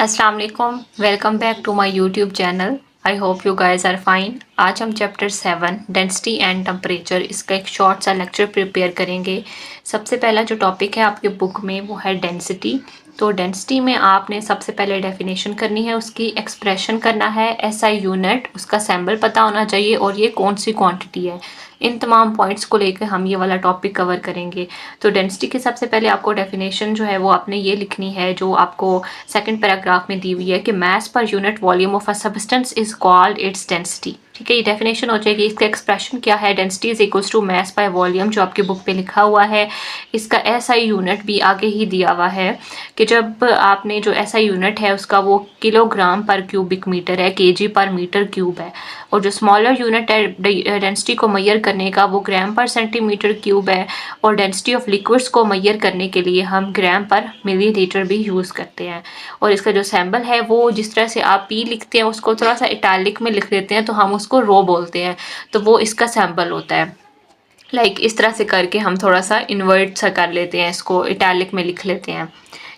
अस्सलाम वालेकुम, welcome back to my YouTube channel. I hope you guys are fine. आज हम चैप्टर 7 डेंसिटी एंड टेम्परेचर इसका एक शॉर्ट सा लेक्चर प्रिपेयर करेंगे। सबसे पहला जो टॉपिक है आपके बुक में वो है डेंसिटी। तो डेंसिटी में आपने सबसे पहले डेफिनेशन करनी है, उसकी एक्सप्रेशन करना है, एसआई यूनिट, उसका सैम्बल पता होना चाहिए और ये कौन सी क्वांटिटी है। इन तमाम पॉइंट्स को लेकर हम ये वाला टॉपिक कवर करेंगे। तो डेंसिटी के सबसे पहले आपको डेफिनेशन जो है वो आपने ये लिखनी है जो आपको सेकंड पैराग्राफ में दी हुई है कि mass per unit volume of a substance is called its density. ठीक है, ये डेफिनेशन हो जाएगी। इसका एक्सप्रेशन क्या है, density is equals to mass by volume, जो आपकी बुक पे लिखा हुआ है। इसका एसआई यूनिट भी आगे ही दिया हुआ है कि जब आपने जो एसआई यूनिट है उसका वो किलोग्राम पर क्यूबिक मीटर है, केजी पर मीटर क्यूब है। और जो स्मॉलर यूनिट है डेंसिटी को मैयर करने का वो ग्राम पर सेंटीमीटर क्यूब है। और डेंसिटी ऑफ लिक्विड्स को मैयर करने के लिए हम ग्राम पर मिलीलीटर भी यूज़ करते हैं। और इसका जो सैम्बल है वो जिस तरह से आप पी लिखते हैं उसको थोड़ा सा इटैलिक में लिख देते हैं तो हम उसको रो बोलते हैं, तो वो इसका सैम्बल होता है। इस तरह से करके हम थोड़ा सा इन्वर्ट सा कर लेते हैं, इसको इटैलिक में लिख लेते हैं।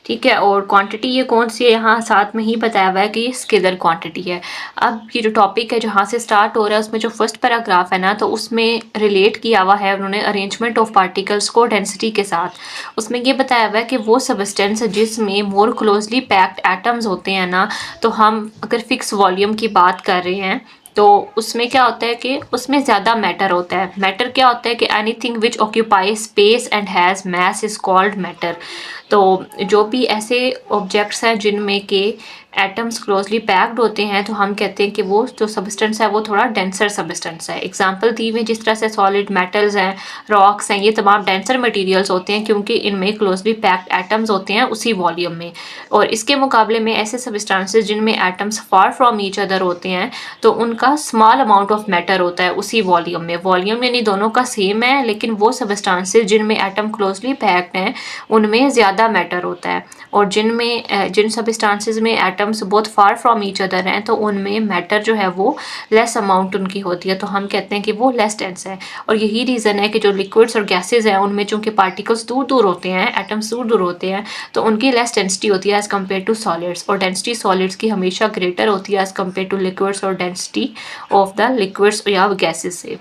ठीक है, और क्वांटिटी ये कौन सी है यहाँ साथ में ही बताया हुआ है कि ये स्केलर क्वांटिटी है। अब ये जो टॉपिक है जहाँ से स्टार्ट हो रहा है उसमें जो फर्स्ट पैराग्राफ है ना, तो उसमें रिलेट किया हुआ है उन्होंने अरेंजमेंट ऑफ पार्टिकल्स को डेंसिटी के साथ। उसमें ये बताया हुआ है कि वो सब्सटेंस जिसमें मोर क्लोजली पैक्ड एटम्स होते हैं ना, तो हम अगर फिक्स वॉल्यूम की बात कर रहे हैं तो उसमें क्या होता है कि उसमें ज़्यादा मैटर होता है। मैटर क्या होता है कि anything which occupy space and has mass is called matter. तो जो भी ऐसे ऑब्जेक्ट्स हैं जिनमें के एटम्स क्लोजली पैक्ड होते हैं तो हम कहते हैं कि वो जो सब्सटेंस है वो थोड़ा डेंसर सब्सटेंस है। एग्जांपल दी हुई जिस तरह से सॉलिड मेटल्स हैं, रॉक्स हैं, ये तमाम डेंसर मटेरियल्स होते हैं क्योंकि इनमें क्लोजली पैक्ड एटम्स होते हैं उसी वॉल्यूम में। और इसके मुकाबले में ऐसे सब्सटेंसेस जिनमें atoms far from each other होते हैं तो उनका स्मॉल अमाउंट ऑफ मैटर होता है उसी वॉल्यूम में। वॉल्यूम यानी दोनों का सेम है, लेकिन वो सब्सटेंसेस जिनमें एटम क्लोजली पैक्ड हैं उनमें ज़्यादा मैटर होता है। और जिन सब्सटेंसेस में एटम्स बहुत फार फ्रॉम ईच अदर हैं तो उनमें मैटर जो है वो लेस अमाउंट उनकी होती है, तो हम कहते हैं कि वो लेस डेंस है। और यही रीज़न है कि जो लिक्विड्स और गैसेज हैं उनमें चूँकि पार्टिकल्स दूर दूर होते हैं, एटम्स दूर दूर होते हैं, तो उनकी लेस डेंसिटी होती है एज़ कम्पेयर टू सॉलिड्स। और डेंसिटी सॉलिड्स की हमेशा ग्रेटर होती है एज़ कम्पेयर टू लिक्विड्स और डेंसिटी ऑफ द लिक्विड्स या गैसेज से।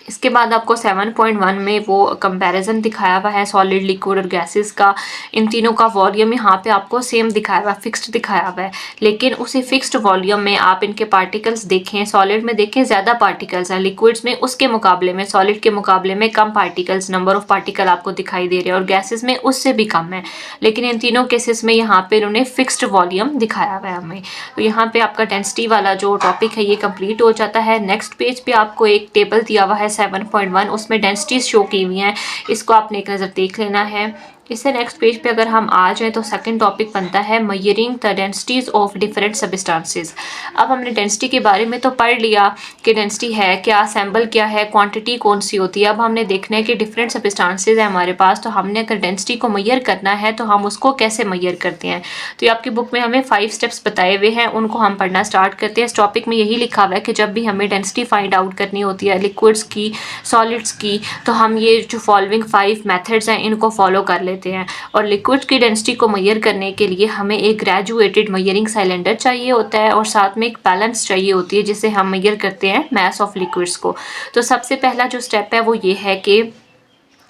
इसके बाद आपको 7.1 में वो कंपैरिजन दिखाया हुआ है सॉलिड, लिक्विड और गैसेस का। इन तीनों का वॉल्यूम यहाँ पे आपको सेम दिखाया हुआ है, फिक्स्ड दिखाया हुआ है। लेकिन उसी फिक्स्ड वॉल्यूम में आप इनके पार्टिकल्स देखें, सॉलिड में देखें ज़्यादा पार्टिकल्स हैं, लिक्विड्स में उसके मुकाबले में, सॉलिड के मुकाबले में कम पार्टिकल्स, नंबर ऑफ पार्टिकल आपको दिखाई दे रहे हैं, और गैसेस में उससे भी कम है। लेकिन इन तीनों केसेस में यहाँ पे इन्होंने फिक्स्ड वॉल्यूम दिखाया हुआ है हमें। तो यहाँ पे आपका डेंसिटी वाला जो टॉपिक है ये कंप्लीट हो जाता है। नेक्स्ट पेज पे आपको एक टेबल दिया हुआ है 7.1, उसमें डेंसिटीज शो की हुई हैं, इसको आपने एक नज़र देख लेना है। इससे नेक्स्ट पेज पे अगर हम आ जाएं तो सेकंड टॉपिक बनता है मयरिंग the densities of different substances. अब हमने डेंसिटी के बारे में तो पढ़ लिया कि डेंसिटी है क्या, सैम्बल क्या है, क्वांटिटी कौन सी होती है। अब हमने देखना है कि डिफरेंट सब्सटेंसेस है हमारे पास, तो हमने अगर डेंसिटी को मैयर करना है तो हम उसको कैसे मैयर करते हैं। तो ये आपकी बुक में हमें 5 स्टेप्स बताए हुए हैं, उनको हम पढ़ना स्टार्ट करते हैं। इस टॉपिक में यही लिखा हुआ है कि जब भी हमें डेंसिटी फाइंड आउट करनी होती है लिक्विड्स की, सॉलिड्स की, तो हम ये जो फॉलोइंग 5 मेथड्स हैं इनको फॉलो कर लेते हैं। और लिक्विड की डेंसिटी को मैयर करने के लिए हमें एक ग्रेजुएटेड मैयरिंग सिलेंडर चाहिए होता है और साथ में एक बैलेंस चाहिए होती है जिसे हम मैयर करते हैं मास ऑफ लिक्विड्स को। तो सबसे पहला जो स्टेप है वो ये है कि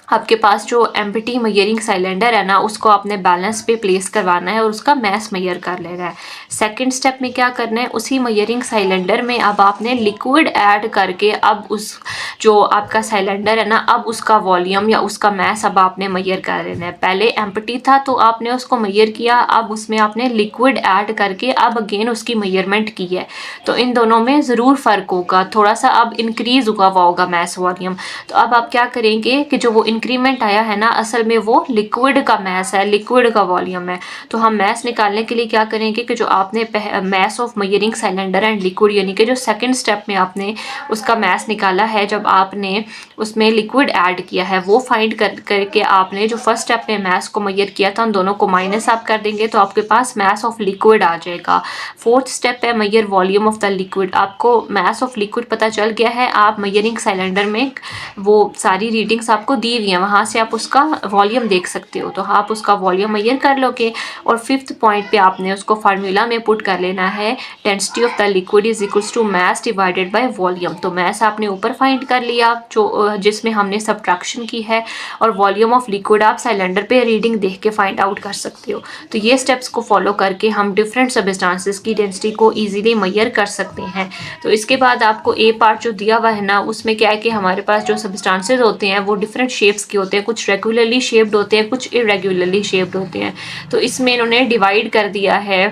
आपके पास जो एम्प्टी मैयरिंग सिलेंडर है ना उसको आपने बैलेंस पे प्लेस करवाना है और उसका मास मैयर कर लेना है। सेकंड स्टेप में क्या करना है, उसी मैयरिंग सिलेंडर में अब आपने लिक्विड ऐड करके अब उस जो आपका सिलेंडर है ना अब उसका वॉल्यूम या उसका मास अब आपने मैयर कर लेना है। पहले एम्प्टी था तो आपने उसको मैयर किया, अब उसमें आपने लिक्विड ऐड करके अब अगेन उसकी मैयरमेंट की है। तो इन दोनों में ज़रूर फ़र्क होगा, थोड़ा सा अब इंक्रीज़ हुआ होगा मास वॉल्यूम। तो अब आप क्या करेंगे कि जो वो इंक्रीमेंट आया है ना असल में वो लिक्विड का मास है, लिक्विड का वॉल्यूम है। तो हम मास निकालने के लिए क्या करेंगे कि जो आपने mass of मैयरिंग cylinder and liquid यानी कि जो सेकंड स्टेप में आपने उसका मास निकाला है जब आपने उसमें लिक्विड ऐड किया है वो फाइंड करके आपने जो फर्स्ट स्टेप में मास को मैयर किया था उन दोनों को माइनस आप कर देंगे तो आपके पास मास ऑफ लिक्विड आ जाएगा। फोर्थ स्टेप है Maihar volume of the liquid. आपको मास ऑफ लिक्विड पता चल गया है, आप मैयरिंग सिलेंडर में वो सारी रीडिंग्स आपको दी हुई दिए हैं वहाँ से आप उसका वॉल्यूम देख सकते हो, तो आप उसका वॉल्यूम मेजर कर लोगे। और 5th पॉइंट पे आपने उसको फार्मूला में पुट कर लेना है, density of the liquid is equals to mass divided by volume. तो मास आपने ऊपर फाइंड कर लिया जो जिसमें हमने सब्ट्रैक्शन की है, और वॉल्यूम ऑफ लिक्विड आप सिलेंडर पे रीडिंग देख के फाइंड आउट कर सकते हो। तो ये स्टेप्स को फॉलो करके हम डिफरेंट सब्सटेंसेस की डेंसिटी को ईजिली मेजर कर सकते हैं। तो इसके बाद आपको ए पार्ट जो दिया हुआ है ना, उसमें क्या है कि हमारे पास जो सब्सटेंसेस होते हैं वो डिफरेंट शेप्स के होते हैं, कुछ रेगुलरली शेप्ड होते हैं, कुछ इरेगुलरली शेप्ड होते हैं। तो इसमें इन्होंने डिवाइड कर दिया है,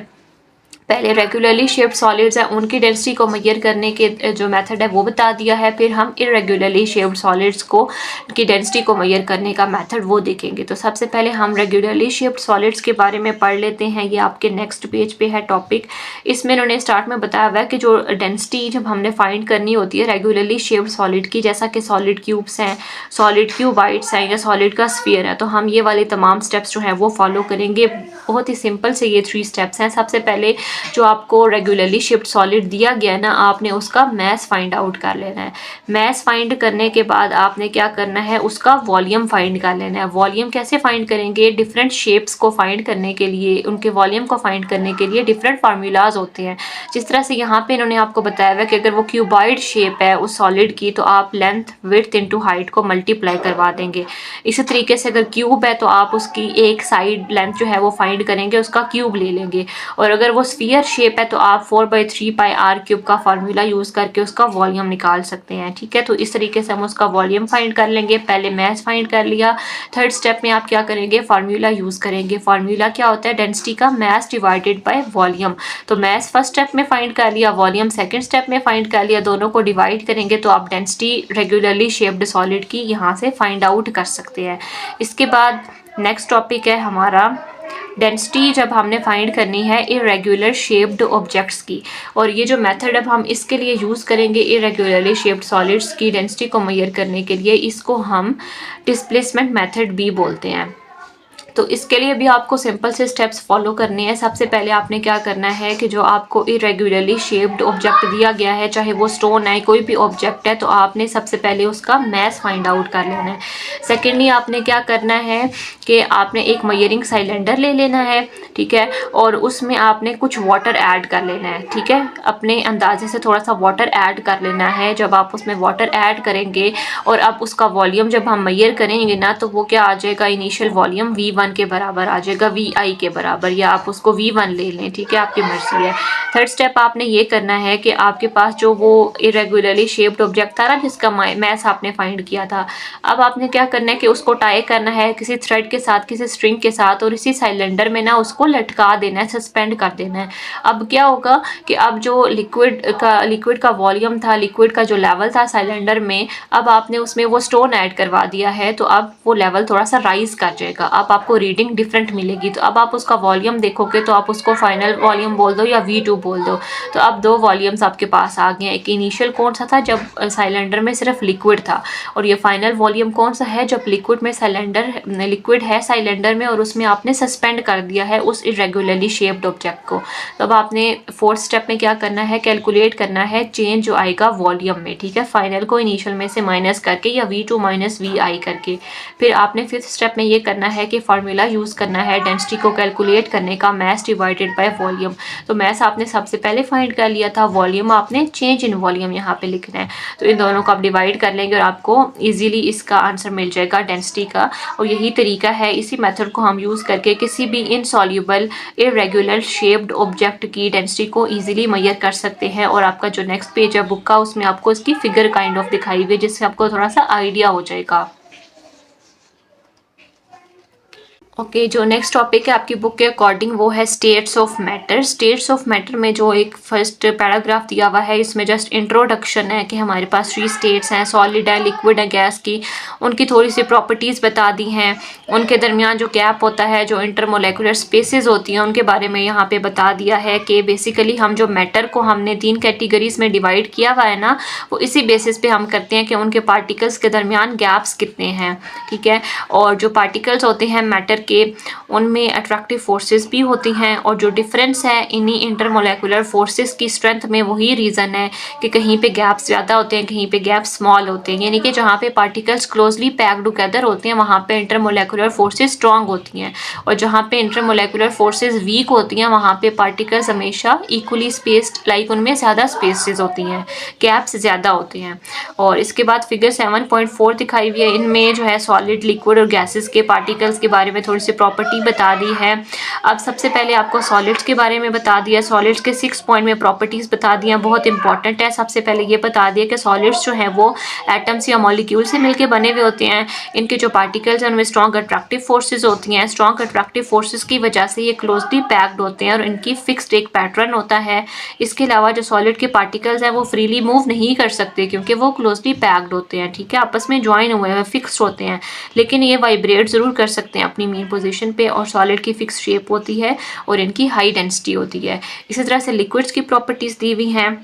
पहले रेगुलरली शेप्ड सॉलिड्स हैं उनकी डेंसिटी को मेजर करने के जो मेथड है वो बता दिया है, फिर हम इरेगुलरली शेप्ड सॉलिड्स को की डेंसिटी को मेजर करने का मेथड वो देखेंगे। तो सबसे पहले हम रेगुलरली शेप्ड सॉलिड्स के बारे में पढ़ लेते हैं, ये आपके नेक्स्ट पेज पे है टॉपिक। इसमें उन्होंने स्टार्ट में बताया हुआ है कि जो डेंसिटी जब हमने फाइंड करनी होती है रेगुलरली शेप्ड सॉलिड की, जैसा कि सॉलिड क्यूब्स हैं, सॉलिड क्यूबाइड्स हैं या सॉलिड का स्फीयर है, तो हम ये वाले तमाम स्टेप्स जो हैं वो फॉलो करेंगे। बहुत ही सिंपल से ये 3 स्टेप्स हैं। सबसे पहले जो आपको रेगुलरली शिफ्ट सॉलिड दिया गया है ना, आपने उसका मैस फाइंड आउट कर लेना है। मैस फाइंड करने के बाद आपने क्या करना है, उसका वॉल्यूम फाइंड कर लेना है। वॉल्यूम कैसे फाइंड करेंगे, डिफरेंट शेप्स को फाइंड करने के लिए, उनके वॉल्यूम को फाइंड करने के लिए डिफरेंट फार्मूलाज होते हैं। जिस तरह से यहाँ पे इन्होंने आपको बताया हुआ है कि अगर वो क्यूबॉइड शेप है उस सॉलिड की, तो आप लेंथ विड्थ इनटू हाइट को मल्टीप्लाई करवा देंगे। इसी तरीके से अगर क्यूब है तो आप उसकी एक साइड लेंथ जो है वो फाइंड करेंगे, उसका क्यूब ले लेंगे। और अगर वो स्फीयर शेप है तो आप 4/3 पाई आर क्यूब का फार्मूला यूज करके उसका वॉल्यूम निकाल सकते हैं। ठीक है, तो इस तरीके से हम उसका वॉल्यूम फाइंड कर लेंगे। पहले मैस फाइंड कर लिया, थर्ड स्टेप में आप क्या करेंगे, फार्मूला यूज करेंगे। फार्मूला क्या होता है, डेंसिटी का मैस डिवाइडेड बाय वॉल्यूम। तो मैस फर्स्ट स्टेप में फाइंड कर लिया, वॉल्यूम सेकंड स्टेप में फाइंड कर लिया, दोनों को डिवाइड करेंगे तो आप डेंसिटी रेगुलरली शेप्ड सॉलिड की यहाँ से फाइंड आउट कर सकते हैं। इसके बाद नेक्स्ट टॉपिक है हमारा डेंसिटी, जब हमने फाइंड करनी है इरेगुलर शेप्ड ऑब्जेक्ट्स की। और ये जो मेथड अब हम इसके लिए यूज़ करेंगे इरेगुलरली शेप्ड सॉलिड्स की डेंसिटी को मेजर करने के लिए, इसको हम डिस्प्लेसमेंट मेथड भी बोलते हैं। तो इसके लिए भी आपको सिंपल से स्टेप्स फॉलो करने हैं। सबसे पहले आपने क्या करना है कि जो आपको इरेगुलरली शेप्ड ऑब्जेक्ट दिया गया है, चाहे वो स्टोन है, कोई भी ऑब्जेक्ट है, तो आपने सबसे पहले उसका मैस फाइंड आउट कर लेना है। सेकेंडली आपने क्या करना है कि आपने एक मेजरिंग सिलेंडर ले लेना है, ठीक है, और उसमें आपने कुछ वाटर ऐड कर लेना है। ठीक है, अपने अंदाजे से थोड़ा सा वाटर ऐड कर लेना है। जब आप उसमें वाटर ऐड करेंगे और अब उसका वॉल्यूम जब हम मेजर करेंगे ना, तो वो क्या आ जाएगा, इनिशियल वॉल्यूम V1 के बराबर आ जाएगा, VI के बराबर, या आप उसको V1 ले लें। ठीक है, आपकी मर्जी है। थर्ड स्टेप आपने ये करना है कि आपके पास जो वो इरेगुलरली शेप्ड ऑब्जेक्ट था ना, जिसका मैस आपने फाइंड किया था, अब आपने क्या करना है कि उसको टाई करना है किसी थ्रेड के साथ, किसी स्ट्रिंग के साथ, और इसी सिलेंडर में ना उसको लटका देना है, सस्पेंड कर देना है। अब क्या होगा कि अब जो लिक्विड का वॉल्यूम था, लिक्विड का जो लेवल था सिलेंडर में, अब आपने उसमें वो स्टोन ऐड करवा दिया है, तो अब वो लेवल थोड़ा सा राइज कर जाएगा। अब आपको रीडिंग डिफरेंट मिलेगी। तो अब आप उसका वॉल्यूम देखोगे तो आप उसको फाइनल वॉल्यूम बोल दो या V2 बोल दो। तो अब 2 वॉल्यूम्स आपके पास आ गए हैं। एक इनिशियल कौन सा था, जब सिलेंडर में सिर्फ लिक्विड था, और ये फाइनल वॉल्यूम कौन सा है, जब लिक्विड है सिलेंडर में और उसमें आपने सस्पेंड कर दिया है उस इरेगुलरली शेप्ड ऑब्जेक्ट को। तो अब आपने फोर्थ स्टेप में क्या करना है, कैलकुलेट करना है चेंज जो आएगा वॉल्यूम में। ठीक है, फाइनल को इनिशियल में से माइनस करके या V2 माइनस VI करके। फिर आपने फिफ्थ स्टेप में ये करना है कि फार्मूला यूज़ करना है डेंसिटी को कैलकुलेट करने का, मैस डिवाइडेड बाय वॉल्यूम। तो मैस आपने सबसे पहले फाइंड कर लिया था, वॉल्यूम आपने चेंज इन वॉल्यूम यहाँ पे लिखना है। तो इन दोनों को आप डिवाइड कर लेंगे और आपको इजीली इसका आंसर मिल जाएगा डेंसिटी का। और यही तरीका है, इसी मेथड को हम यूज़ करके किसी भी इनसॉल्यूबल इरेगुलर शेप्ड ऑब्जेक्ट की डेंसिटी को ईजिली मेजर कर सकते हैं। और आपका जो नेक्स्ट पेज है बुक का, उसमें आपको इसकी फिगर काइंड ऑफ दिखाई हुई है, जिससे आपको थोड़ा सा आइडिया हो जाएगा। ओके, जो नेक्स्ट टॉपिक है आपकी बुक के अकॉर्डिंग वो है states of matter. States of matter में जो एक फर्स्ट पैराग्राफ दिया हुआ है, इसमें जस्ट इंट्रोडक्शन है कि हमारे पास 3 स्टेट्स हैं, सॉलिड है, लिक्विड है, गैस की। उनकी थोड़ी सी प्रॉपर्टीज़ बता दी हैं, उनके दरमियान जो गैप होता है, जो इंटरमोलेकुलर स्पेसेस होती हैं, उनके बारे में यहाँ पे बता दिया है कि बेसिकली हम जो मैटर को हमने 3 कैटेगरीज में डिवाइड किया हुआ है ना, वो इसी बेसिस पे हम करते हैं कि उनके पार्टिकल्स के दरमियान गैप्स कितने हैं। ठीक है, और जो पार्टिकल्स होते हैं मैटर के उनमें अट्रैक्टिव फोर्सेस भी होती हैं, और जो डिफरेंस है इन्हीं इंटरमोलेकुलर फोर्सेस की स्ट्रेंथ में वही रीज़न है कि कहीं पे गैप्स ज़्यादा होते हैं, कहीं पे गैप स्मॉल होते हैं। यानी कि जहाँ पे पार्टिकल्स क्लोजली पैक्ड टुगेदर होते हैं वहाँ पे इंटरमोलेकुलर फोर्सेस स्ट्रॉन्ग होती हैं, और जहाँ पे इंटरमोलेकुलर फोर्सेस वीक होती हैं वहाँ पे पार्टिकल्स हमेशा इक्वली स्पेस्ड, लाइक उनमें ज़्यादा स्पेसेस होती हैं, गैप्स ज़्यादा होते हैं। और इसके बाद फिगर 7.4 दिखाई हुई है, इनमें जो है सॉलिड, लिक्विड और गैसेस के पार्टिकल्स के बारे में थोड़ी सी प्रॉपर्टी बता दी है। अब सबसे पहले आपको सॉलिड्स के बारे में बता दिया, सॉलिड्स के 6 पॉइंट में प्रॉपर्टीज बता दिया, बहुत इंपॉर्टेंट है। सबसे पहले ये बता दिया कि सॉलिड्स जो है वो एटम्स या मॉलिक्यूल से मिलकर बने हुए होते हैं। इनके जो पार्टिकल्स हैं उनमें स्ट्रॉन्ग अट्रैक्टिव फोर्सेज होती हैं, स्ट्रॉन्ग अट्रैक्टिव फोर्सेज की वजह से ये क्लोजली पैक्ड होते हैं और इनकी फिक्स्ड एक पैटर्न होता है। इसके अलावा जो सॉलिड के पार्टिकल्स हैं वो फ्रीली मूव नहीं कर सकते क्योंकि वो क्लोजली पैक्ड होते हैं, ठीक है, आपस में ज्वाइन हुए हैं, फिक्स्ड होते हैं, लेकिन ये वाइब्रेट ज़रूर कर सकते हैं अपनी मेन पोजीशन पे। और सॉलिड की फिक्स शेप होती है और इनकी हाई डेंसिटी होती है। इसी तरह से लिक्विड्स की प्रॉपर्टीज़ दी हुई हैं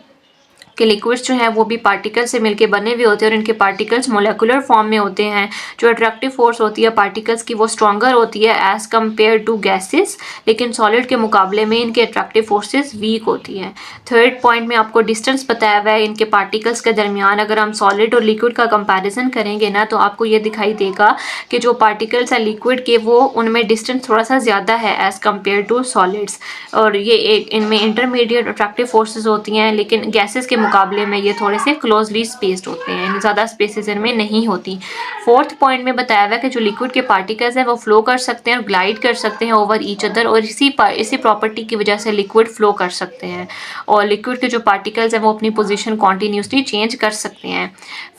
कि लिक्विड्स जो हैं वो भी पार्टिकल से मिलके बने हुए होते हैं और इनके पार्टिकल्स मोलेकुलर फॉर्म में होते हैं। जो अट्रैक्टिव फोर्स होती है पार्टिकल्स की वो स्ट्रॉन्गर होती है एज कम्पेयर टू गैसेस, लेकिन सॉलिड के मुकाबले में इनके अट्रैक्टिव फोर्सेस वीक होती हैं। थर्ड पॉइंट में आपको डिस्टेंस बताया हुआ है इनके पार्टिकल्स के दरमियान। अगर हम सॉलिड और लिक्विड का कंपेरिजन करेंगे ना तो आपको ये दिखाई देगा कि जो पार्टिकल्स हैं लिक्विड के वो उनमें डिस्टेंस थोड़ा सा ज़्यादा है एज कम्पेयर टू सॉलिड्स, और ये एक इनमें इंटरमीडिएट अट्रैक्टिव फोर्सेज होती हैं, लेकिन गैसेस के मुकाबले में ये थोड़े से क्लोजली स्पेस्ड होते हैं, ज़्यादा स्पेसेस इनमें नहीं होती। फोर्थ पॉइंट में बताया हुआ है कि जो लिक्विड के पार्टिकल्स हैं वो फ्लो कर सकते हैं और ग्लाइड कर सकते हैं ओवर ईच अदर, और इसी प्रॉपर्टी की वजह से लिक्विड फ्लो कर सकते हैं, और लिक्विड के जो पार्टिकल्स हैं वो अपनी पोजीशन कॉन्टीन्यूसली चेंज कर सकते हैं।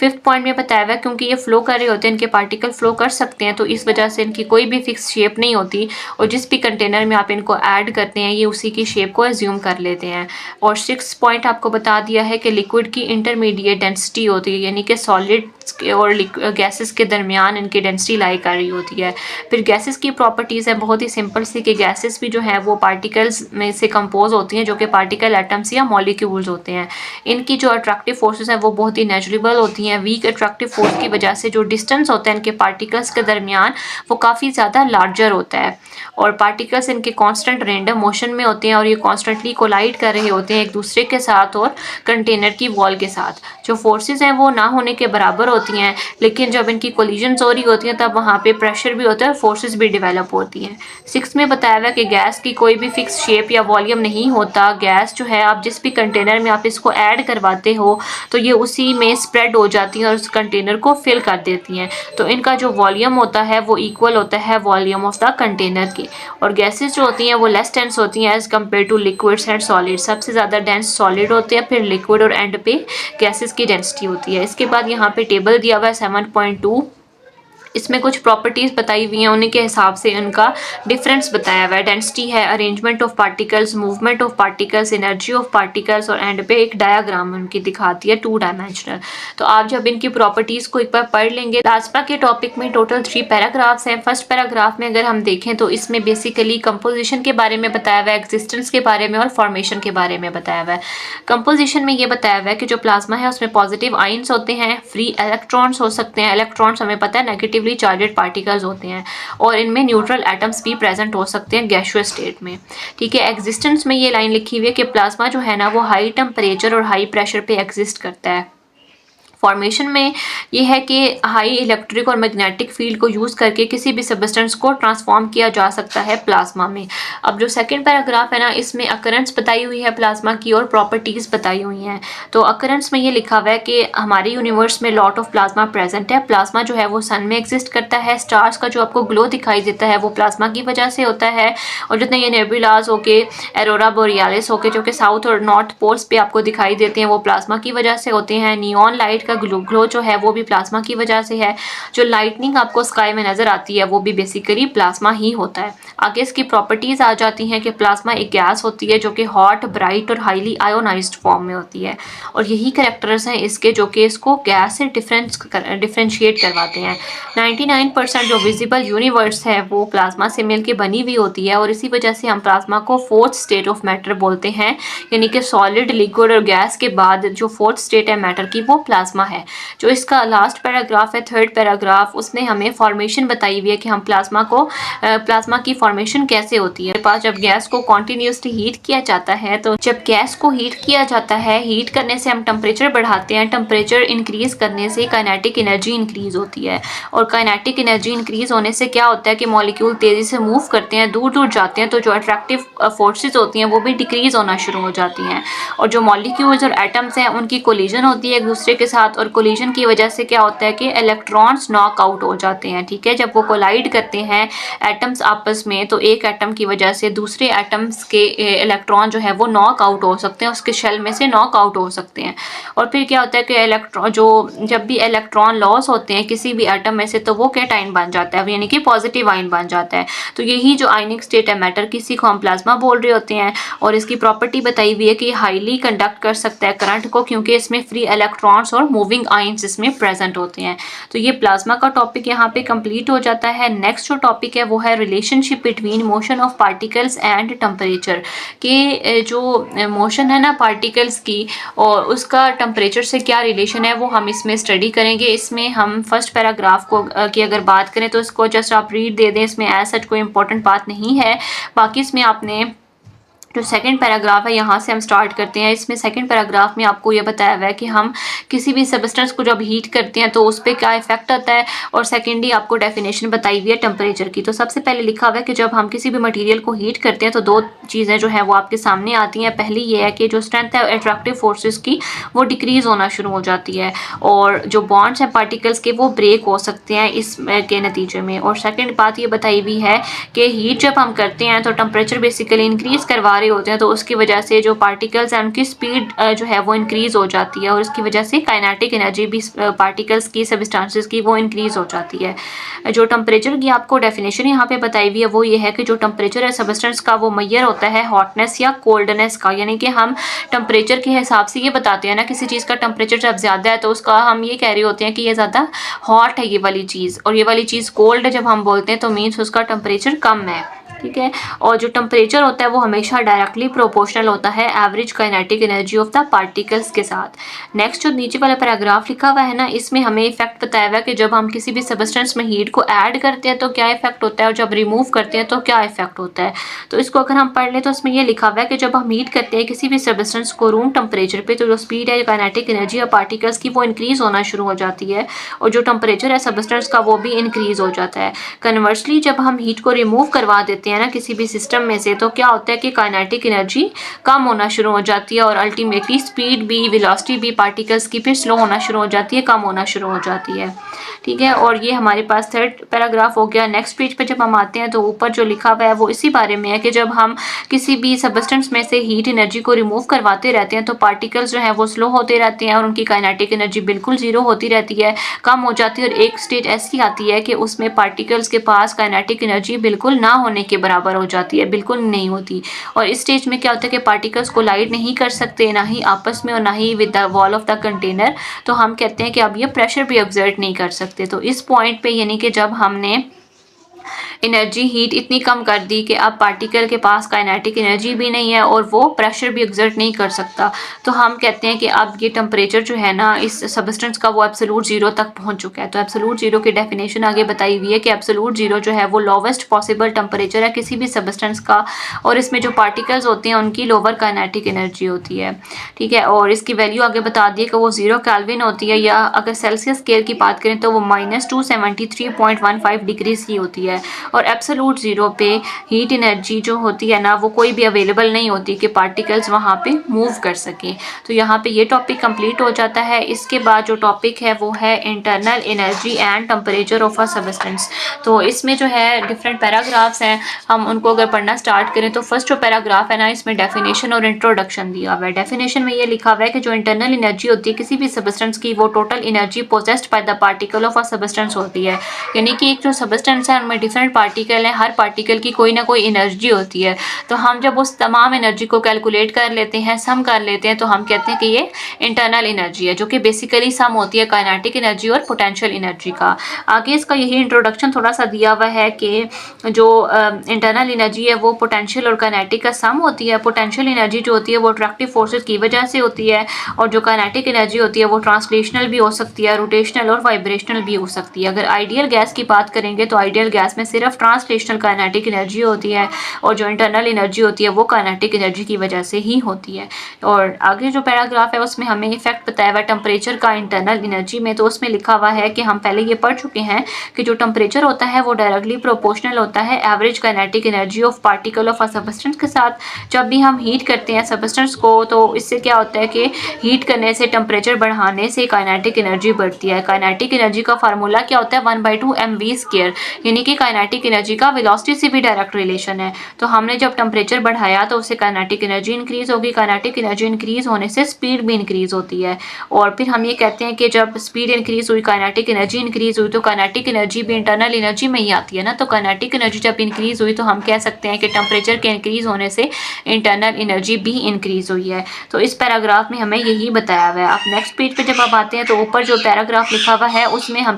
फिफ्थ पॉइंट में बताया हुआ है क्योंकि ये फ्लो कर रहे होते हैं, इनके पार्टिकल फ्लो कर सकते हैं, तो इस वजह से इनकी कोई भी फिक्स शेप नहीं होती, और जिस भी कंटेनर में आप इनको ऐड करते हैं ये उसी की शेप को एज्यूम कर लेते हैं। और सिक्स पॉइंट आपको बता दिया है कि लिक्विड की इंटरमीडिएट डेंसिटी होती है, यानी कि सॉलिड और गैसेस के दरमियान इनकी डेंसिटी लाई कर रही होती है। फिर गैसेस की प्रॉपर्टीज़ है बहुत ही सिंपल सी कि गैसेस भी जो है वो पार्टिकल्स में से कंपोज होती हैं जो कि पार्टिकल एटम्स या मॉलिक्यूल्स होते हैं। इनकी जो अट्रैक्टिव फोर्सेस हैं वो बहुत ही नेचुरेबल होती हैं। वीक अट्रैक्टिव फोर्स की वजह से जो डिस्टेंस होता है इनके पार्टिकल्स के दरमियान वो काफ़ी ज़्यादा लार्जर होता है, और पार्टिकल्स इनके कांस्टेंट रैंडम मोशन में होते हैं और ये कॉन्स्टेंटली कोलाइड कर रहे होते हैं एक दूसरे के साथ और कंटेनर की वॉल के साथ। जो फोर्सेस हैं वो ना होने के बराबर होती हैं, लेकिन जब इनकी कोलिजन्स हो रही होती हैं तब वहाँ पे प्रेशर भी होता है और फोर्सेस भी डेवलप होती हैं। सिक्स में बताया हुआ है कि गैस की कोई भी फिक्स शेप या वॉल्यूम नहीं होता। गैस जो है आप जिस भी कंटेनर में आप इसको ऐड करवाते हो तो ये उसी में स्प्रेड हो जाती हैं और उस कंटेनर को फिल कर देती हैं, तो इनका जो वॉल्यूम होता है वो इक्वल होता है वॉल्यूम ऑफ द कंटेनर के। और गैसेस जो होती हैं वो लेस डेंस होती हैं as compare to liquids and solid. सबसे ज़्यादा डेंस सॉलिड होते हैं, फिर लिक्विड, और एंड पे गैसेस की डेंसिटी होती है। इसके बाद यहाँ पे टेबल दिया हुआ है 7.2, इसमें कुछ प्रॉपर्टीज़ बताई हुई हैं, उन्हीं के हिसाब से उनका डिफरेंस बताया हुआ है। डेंसिटी है, arrangement of particles, movement of particles, energy of particles, और एंड पे एक डायग्राम उनकी दिखाती है 2 डायमेंशनल। तो आप जब इनकी प्रॉपर्टीज़ को एक बार पढ़ लेंगे। प्लाज्मा के टॉपिक में टोटल 3 पैराग्राफ्स हैं। फर्स्ट पैराग्राफ में अगर हम देखें तो इसमें बेसिकली कंपोजिशन के बारे में बताया हुआ है, एग्जिस्टेंस के बारे में और फॉर्मेशन के बारे में बताया हुआ है। कंपोजिशन में ये बताया हुआ है कि जो प्लाज्मा है उसमें पॉजिटिव आयंस होते हैं, फ्री इलेक्ट्रॉन्स हो सकते हैं, इलेक्ट्रॉन्स हमें पता है नेगेटिव चार्जेड पार्टिकल्स होते हैं, और इनमें न्यूट्रल एटम्स भी प्रेजेंट हो सकते हैं गैसियस स्टेट में, ठीक है। एग्जिस्टेंस में ये लाइन लिखी हुई है कि प्लाज्मा जो है ना वो हाई टेम्परेचर और हाई प्रेशर पे एग्जिस्ट करता है। फॉर्मेशन में ये है कि हाई इलेक्ट्रिक और मैग्नेटिक फील्ड को यूज़ करके किसी भी सब्सटेंस को ट्रांसफॉर्म किया जा सकता है प्लाज्मा में। अब जो सेकंड पैराग्राफ है ना इसमें अकरेंस बताई हुई है प्लाज्मा की और प्रॉपर्टीज़ बताई हुई हैं। तो अकरेंस में ये लिखा हुआ है कि हमारे यूनिवर्स में लॉट ऑफ प्लाज्मा प्रेजेंट है। प्लाज्मा जो है वो सन में एग्जिस्ट करता है। स्टार्स का जो आपको ग्लो दिखाई देता है वो प्लाज्मा की वजह से होता है, और जितने ये नेबुलास होके, एरोरा बोरियालिस होके जो कि साउथ और नॉर्थ पोल्स पे आपको दिखाई देते हैं वो प्लाज्मा की वजह से होते हैं। नियॉन लाइट का ग्लो जो है वो भी प्लाज्मा की वजह से है। जो लाइटनिंग आपको स्काई में नजर आती है वो भी बेसिकली प्लाज्मा ही होता है। आगे इसकी प्रॉपर्टीज आ जाती हैं कि प्लाज्मा एक गैस होती है जो कि हॉट, ब्राइट और हाईली आयोनाइज्ड फॉर्म में होती है, और यही कैरेक्टर्स हैं इसके जो कि इसको गैस से डिफ्रेंशिएट करवाते हैं। 99% जो विजिबल यूनिवर्स है वो प्लाज्मा से मिलकर बनी हुई होती है, और इसी वजह से हम प्लाज्मा को फोर्थ स्टेट ऑफ मैटर बोलते हैं, यानी कि सॉलिड, लिक्विड और गैस के बाद जो फोर्थ स्टेट है मैटर की वो प्लाज्मा प्लाज्मा है। जो इसका लास्ट पैराग्राफ है, थर्ड पैराग्राफ, उसने हमें फॉर्मेशन बताई हुई है कि हम प्लाज्मा की फॉर्मेशन कैसे होती है। पास जब गैस को कॉन्टिन्यूसली हीट किया जाता है, तो जब गैस को हीट किया जाता है, हीट करने से हम टेम्परेचर बढ़ाते हैं, टेम्परेचर इंक्रीज करने से काइनेटिक एनर्जी इंक्रीज होती है। और काइनेटिक एनर्जी इंक्रीज होने से क्या होता है कि मॉलिक्यूल तेजी से मूव करते हैं, दूर दूर जाते हैं, तो जो अट्रैक्टिव फोर्सेस होती हैं वो भी डिक्रीज होना शुरू हो जाती हैं। और जो मॉलिक्यूल्स और एटम्स हैं उनकी कोलिजन होती है एक दूसरे के साथ, और कोलिजन की वजह से क्या होता है कि इलेक्ट्रॉन्स नॉक आउट हो जाते हैं। ठीक है, जब वो कोलाइड करते हैं एटम्स आपस में, तो एक एटम की वजह से दूसरे एटम्स के इलेक्ट्रॉन जो है वो नॉक आउट हो सकते हैं, उसके शेल में से नॉक आउट हो सकते हैं। और फिर क्या होता है कि जब भी इलेक्ट्रॉन लॉस होते हैं किसी भी एटम में से, तो वो कैटाइन बन जाता है, यानी कि पॉजिटिव आयन बन जाता है। तो यही जो आयनिक स्टेट है मैटर की, इसी को हम प्लाज्मा बोल रहे होते हैं। और इसकी प्रॉपर्टी बताई हुई है कि हाईली कंडक्ट कर सकता है करंट को, क्योंकि इसमें फ्री इलेक्ट्रॉन्स और मूविंग आयंस इसमें प्रेजेंट होते हैं। तो ये प्लाज्मा का टॉपिक यहाँ पे कंप्लीट हो जाता है। नेक्स्ट जो टॉपिक है वो है relationship between motion of particles and temperature, के जो मोशन है ना पार्टिकल्स की, और उसका टेम्परेचर से क्या रिलेशन है वो हम इसमें स्टडी करेंगे। इसमें हम फर्स्ट पैराग्राफ की अगर बात करें तो इसको जस्ट आप रीड दे दें, इसमें एज सच कोई इंपॉर्टेंट बात नहीं है। बाकी इसमें आपने जो सेकंड पैराग्राफ है यहाँ से हम स्टार्ट करते हैं। इसमें सेकंड पैराग्राफ में आपको ये बताया हुआ है कि हम किसी भी सब्सटेंस को जब हीट करते हैं तो उस पर क्या इफेक्ट आता है, और सेकेंडली आपको डेफिनेशन बताई हुई है टेम्परेचर की। तो सबसे पहले लिखा हुआ है कि जब हम किसी भी मटेरियल को हीट करते हैं तो दो चीज़ें जो है वो आपके सामने आती हैं। पहली ये है कि जो स्ट्रेंथ है अट्रैक्टिव फोर्सेस की वो डिक्रीज होना शुरू हो जाती है, और जो बॉन्ड्स हैं पार्टिकल्स के वो ब्रेक हो सकते हैं इस के नतीजे में। और सेकेंड बात ये बताई हुई है कि हीट जब हम करते हैं तो टेम्परेचर बेसिकली इंक्रीज करवा होते हैं, तो उसकी वजह से जो पार्टिकल्स हैं उनकी स्पीड जो है वो इंक्रीज हो जाती है, और उसकी वजह से काइनेटिक एनर्जी भी पार्टिकल्स की, सब्सटेंसेस की, वो इंक्रीज हो जाती है। जो टेम्परेचर की आपको डेफिनेशन यहाँ पे बताई हुई है वो ये है कि जो टेम्परेचर है सब्सटेंस का वो मेजर होता है हॉटनेस या कोल्डनेस का, यानी कि हम टेम्परेचर के हिसाब से ये बताते हैं ना, किसी चीज़ का टेम्परेचर जब ज़्यादा है तो उसका हम ये कह रहे होते हैं कि ये ज़्यादा हॉट है ये वाली चीज़, और ये वाली चीज़ कोल्ड जब हम बोलते हैं तो मीन्स उसका टेम्परेचर कम है। ठीक है, और जो टेम्परेचर होता है वो हमेशा डायरेक्टली प्रोपोर्शनल होता है average kinetic energy of the particles के साथ। नेक्स्ट जो नीचे वाला पैराग्राफ लिखा हुआ है ना, इसमें हमें इफेक्ट बताया हुआ है कि जब हम किसी भी सब्सटेंस में हीट को ऐड करते हैं तो क्या इफेक्ट होता है, और जब रिमूव करते हैं तो क्या इफेक्ट होता है। तो इसको अगर हम पढ़ लें तो इसमें ये लिखा हुआ है कि जब हम हीट करते हैं किसी भी सब्सटेंस को रूम टेम्परेचर पे, तो जो स्पीड है काइनेटिक एनर्जी ऑफ पार्टिकल्स की वो इंक्रीज होना शुरू हो जाती है, और जो टेम्परेचर है सब्सटेंस का वो भी इंक्रीज हो जाता है। कन्वर्सली जब हम हीट को रिमूव करवा देते हैं ना किसी भी सिस्टम में से, तो क्या होता है कि काइनेटिक एनर्जी कम होना शुरू हो जाती है, और अल्टीमेटली स्पीड भी, वेलोसिटी भी पार्टिकल्स की फिर स्लो होना शुरू हो जाती है, कम होना शुरू हो जाती है। ठीक है, और ये हमारे पास थर्ड पैराग्राफ हो गया। नेक्स्ट पेज पे जब हम आते हैं तो ऊपर जो लिखा हुआ है वो इसी बारे में है कि जब हम किसी भी सब्सटेंस में से हीट एनर्जी को रिमूव करवाते रहते हैं तो पार्टिकल्स जो है वो स्लो होते रहते हैं, और उनकी काइनेटिक एनर्जी बिल्कुल जीरो होती रहती है, कम हो जाती है। और एक स्टेज ऐसी आती है कि उसमें पार्टिकल्स के पास काइनेटिक एनर्जी बिल्कुल ना होने के बराबर हो जाती है, बिल्कुल नहीं होती। और इस स्टेज में क्या होता है कि पार्टिकल्स कोलाइड नहीं कर सकते, ना ही आपस में और ना ही with the wall of the container. तो हम कहते हैं कि अब ये प्रेशर भी एक्सर्ट नहीं कर सकते। तो इस पॉइंट पे यानी कि जब हमने एनर्जी हीट इतनी कम कर दी कि अब पार्टिकल के पास काइनेटिक एनर्जी भी नहीं है और वो प्रेशर भी एक्सर्ट नहीं कर सकता, तो हम कहते हैं कि अब ये टेम्परेचर जो है ना इस सब्सटेंस का वो एब्सोल्यूट जीरो तक पहुंच चुका है। तो एब्सोल्यूट जीरो की डेफिनेशन आगे बताई हुई है कि एब्सोल्यूट जीरो जो है वो लोवेस्ट पॉसिबल टेम्परेचर है किसी भी सब्सटेंस का, और इसमें जो पार्टिकल्स होते हैं उनकी लोअर काइनेटिक एनर्जी होती है। ठीक है, और इसकी वैल्यू आगे बता दी कि वो 0 केल्विन होती है, या अगर सेल्सियस स्केल की बात करें तो वो -273.15 डिग्री की होती है। और एब्सोल्यूट जीरो पे हीट एनर्जी जो होती है ना वो कोई भी अवेलेबल नहीं होती कि पार्टिकल्स वहाँ पे मूव कर सकें। तो यहाँ पे ये टॉपिक कंप्लीट हो जाता है। इसके बाद जो टॉपिक है वो है internal energy and temperature of a substance. तो इसमें जो है डिफरेंट पैराग्राफ्स हैं, हम उनको अगर पढ़ना स्टार्ट करें तो फर्स्ट जो पैराग्राफ है ना इसमें डेफिनेशन और इंट्रोडक्शन दिया हुआ है। डेफिनेशन में ये लिखा हुआ है कि जो इंटरनल एनर्जी होती है किसी भी सब्सटेंस की वो total energy possessed by the particle of a substance होती है, यानी कि एक जो सब्सटेंस है उनमें डिफरेंट पार्टिकल हैं, हर पार्टिकल की कोई ना कोई एनर्जी होती है। तो हम जब उस तमाम एनर्जी को कैलकुलेट कर लेते हैं, सम कर लेते हैं, तो हम कहते हैं कि ये इंटरनल एनर्जी है, जो कि बेसिकली सम होती है काइनेटिक एनर्जी और पोटेंशियल एनर्जी का। आगे इसका यही इंट्रोडक्शन थोड़ा सा दिया हुआ है कि जो इंटरनल एनर्जी है वो पोटेंशियल और काइनेटिक का सम होती है। पोटेंशियल एनर्जी जो होती है वो अट्रैक्टिव फोर्सेस की वजह से होती है, और जो काइनेटिक एनर्जी होती है वो ट्रांसलेशनल भी हो सकती है, रोटेशनल और वाइब्रेशनल भी हो सकती है। अगर आइडियल गैस की बात करेंगे तो आइडियल गैस में सिर्फ ट्रांसलेशनल काइनेटिक एनर्जी होती है, और जो इंटरनल एनर्जी होती है वो काइनेटिक एनर्जी की वजह से ही होती है। और आगे जो पैराग्राफ है उसमें हमें इफेक्ट बताया हुआ है टेम्परेचर का इंटरनल एनर्जी में। तो उसमें लिखा हुआ है कि हम पहले ये पढ़ चुके हैं कि जो टेम्परेचर होता है वो डायरेक्टली प्रोपोर्शनल होता है average kinetic energy of particle of a substance के साथ। जब भी हम हीट करते हैं सबस्टेंस को तो इससे क्या होता है कि हीट करने से, टेम्परेचर बढ़ाने से काइनेटिक एनर्जी बढ़ती है। काइनेटिक एनर्जी का फार्मूला क्या होता है, 1/2 mv², यानी कि काइनेटिक एनर्जी का वेलोसिटी से भी डायरेक्ट रिलेशन है। तो हमने जब टेम्परेचर बढ़ाया तो उससे काइनेटिक एनर्जी इंक्रीज होगी, काइनेटिक एनर्जी इंक्रीज होने से स्पीड भी इंक्रीज होती है। और फिर हम ये कहते हैं कि जब स्पीड इंक्रीज हुई, काइनेटिक एनर्जी इंक्रीज हुई, तो काइनेटिक एनर्जी भी इंटरनल एनर्जी में ही आती है ना। तो काइनेटिक एनर्जी जब इंक्रीज हुई तो हम कह सकते हैं कि टेम्परेचर के इंक्रीज होने से इंटरनल एनर्जी भी इंक्रीज हुई है। तो इस पैराग्राफ में हमें यही बताया हुआ है। अब नेक्स्ट पेज पे जब आप आते हैं तो ऊपर जो पैराग्राफ लिखा हुआ है उसमें हम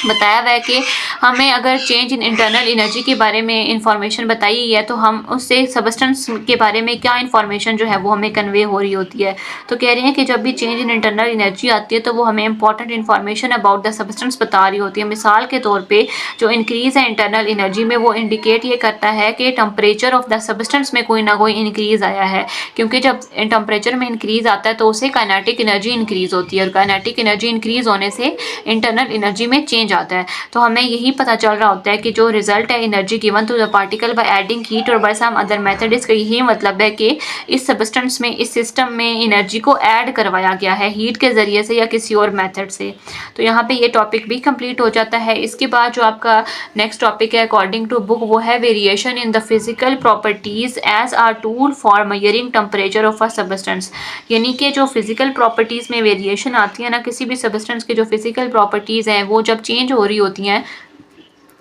बताया हुआ है कि हमें अगर चेंज इन इंटरनल एनर्जी के बारे में इंफॉर्मेशन बताई है तो हम उससे सबस्टेंस के बारे में क्या इंफॉर्मेशन जो है वो हमें कन्वे हो रही होती है। तो कह रहे हैं कि जब भी चेंज इन इंटरनल एनर्जी आती है तो वो हमें important information about the substance बता रही होती है। मिसाल के तौर पे जो इंक्रीज है इंटरनल एनर्जी में वो इंडिकेट ये करता है कि टेम्परेचर ऑफ द सबस्टेंस में कोई ना कोई इंक्रीज आया है, क्योंकि जब टेम्परेचर में इंक्रीज आता है तो उससे काइनेटिक एनर्जी इंक्रीज होती है, और काइनेटिक एनर्जी इंक्रीज होने से इंटरनल एनर्जी में चेंज आता है। तो हमें यही पता चल रहा होता है कि जो रिजल्ट है energy given to the particle by adding heat और बाय सम अदर मेथड, इसका यही मतलब है कि इस सबस्टेंस में, इस सिस्टम में एनर्जी को ऐड करवाया गया है हीट के जरिए से या किसी और मेथड से। तो यहाँ पे ये टॉपिक भी कंप्लीट हो जाता है। इसके बाद जो आपका नेक्स्ट टॉपिक है अकॉर्डिंग टू बुक वो है variation in the physical properties as are tool for measuring temperature of a substance, यानी कि जो फिजिकल प्रॉपर्टीज में वेरिएशन आती है ना, किसी भी सबस्टेंस की जो फिजिकल प्रॉपर्टीज हैं वो जब चेंज हो रही होती हैं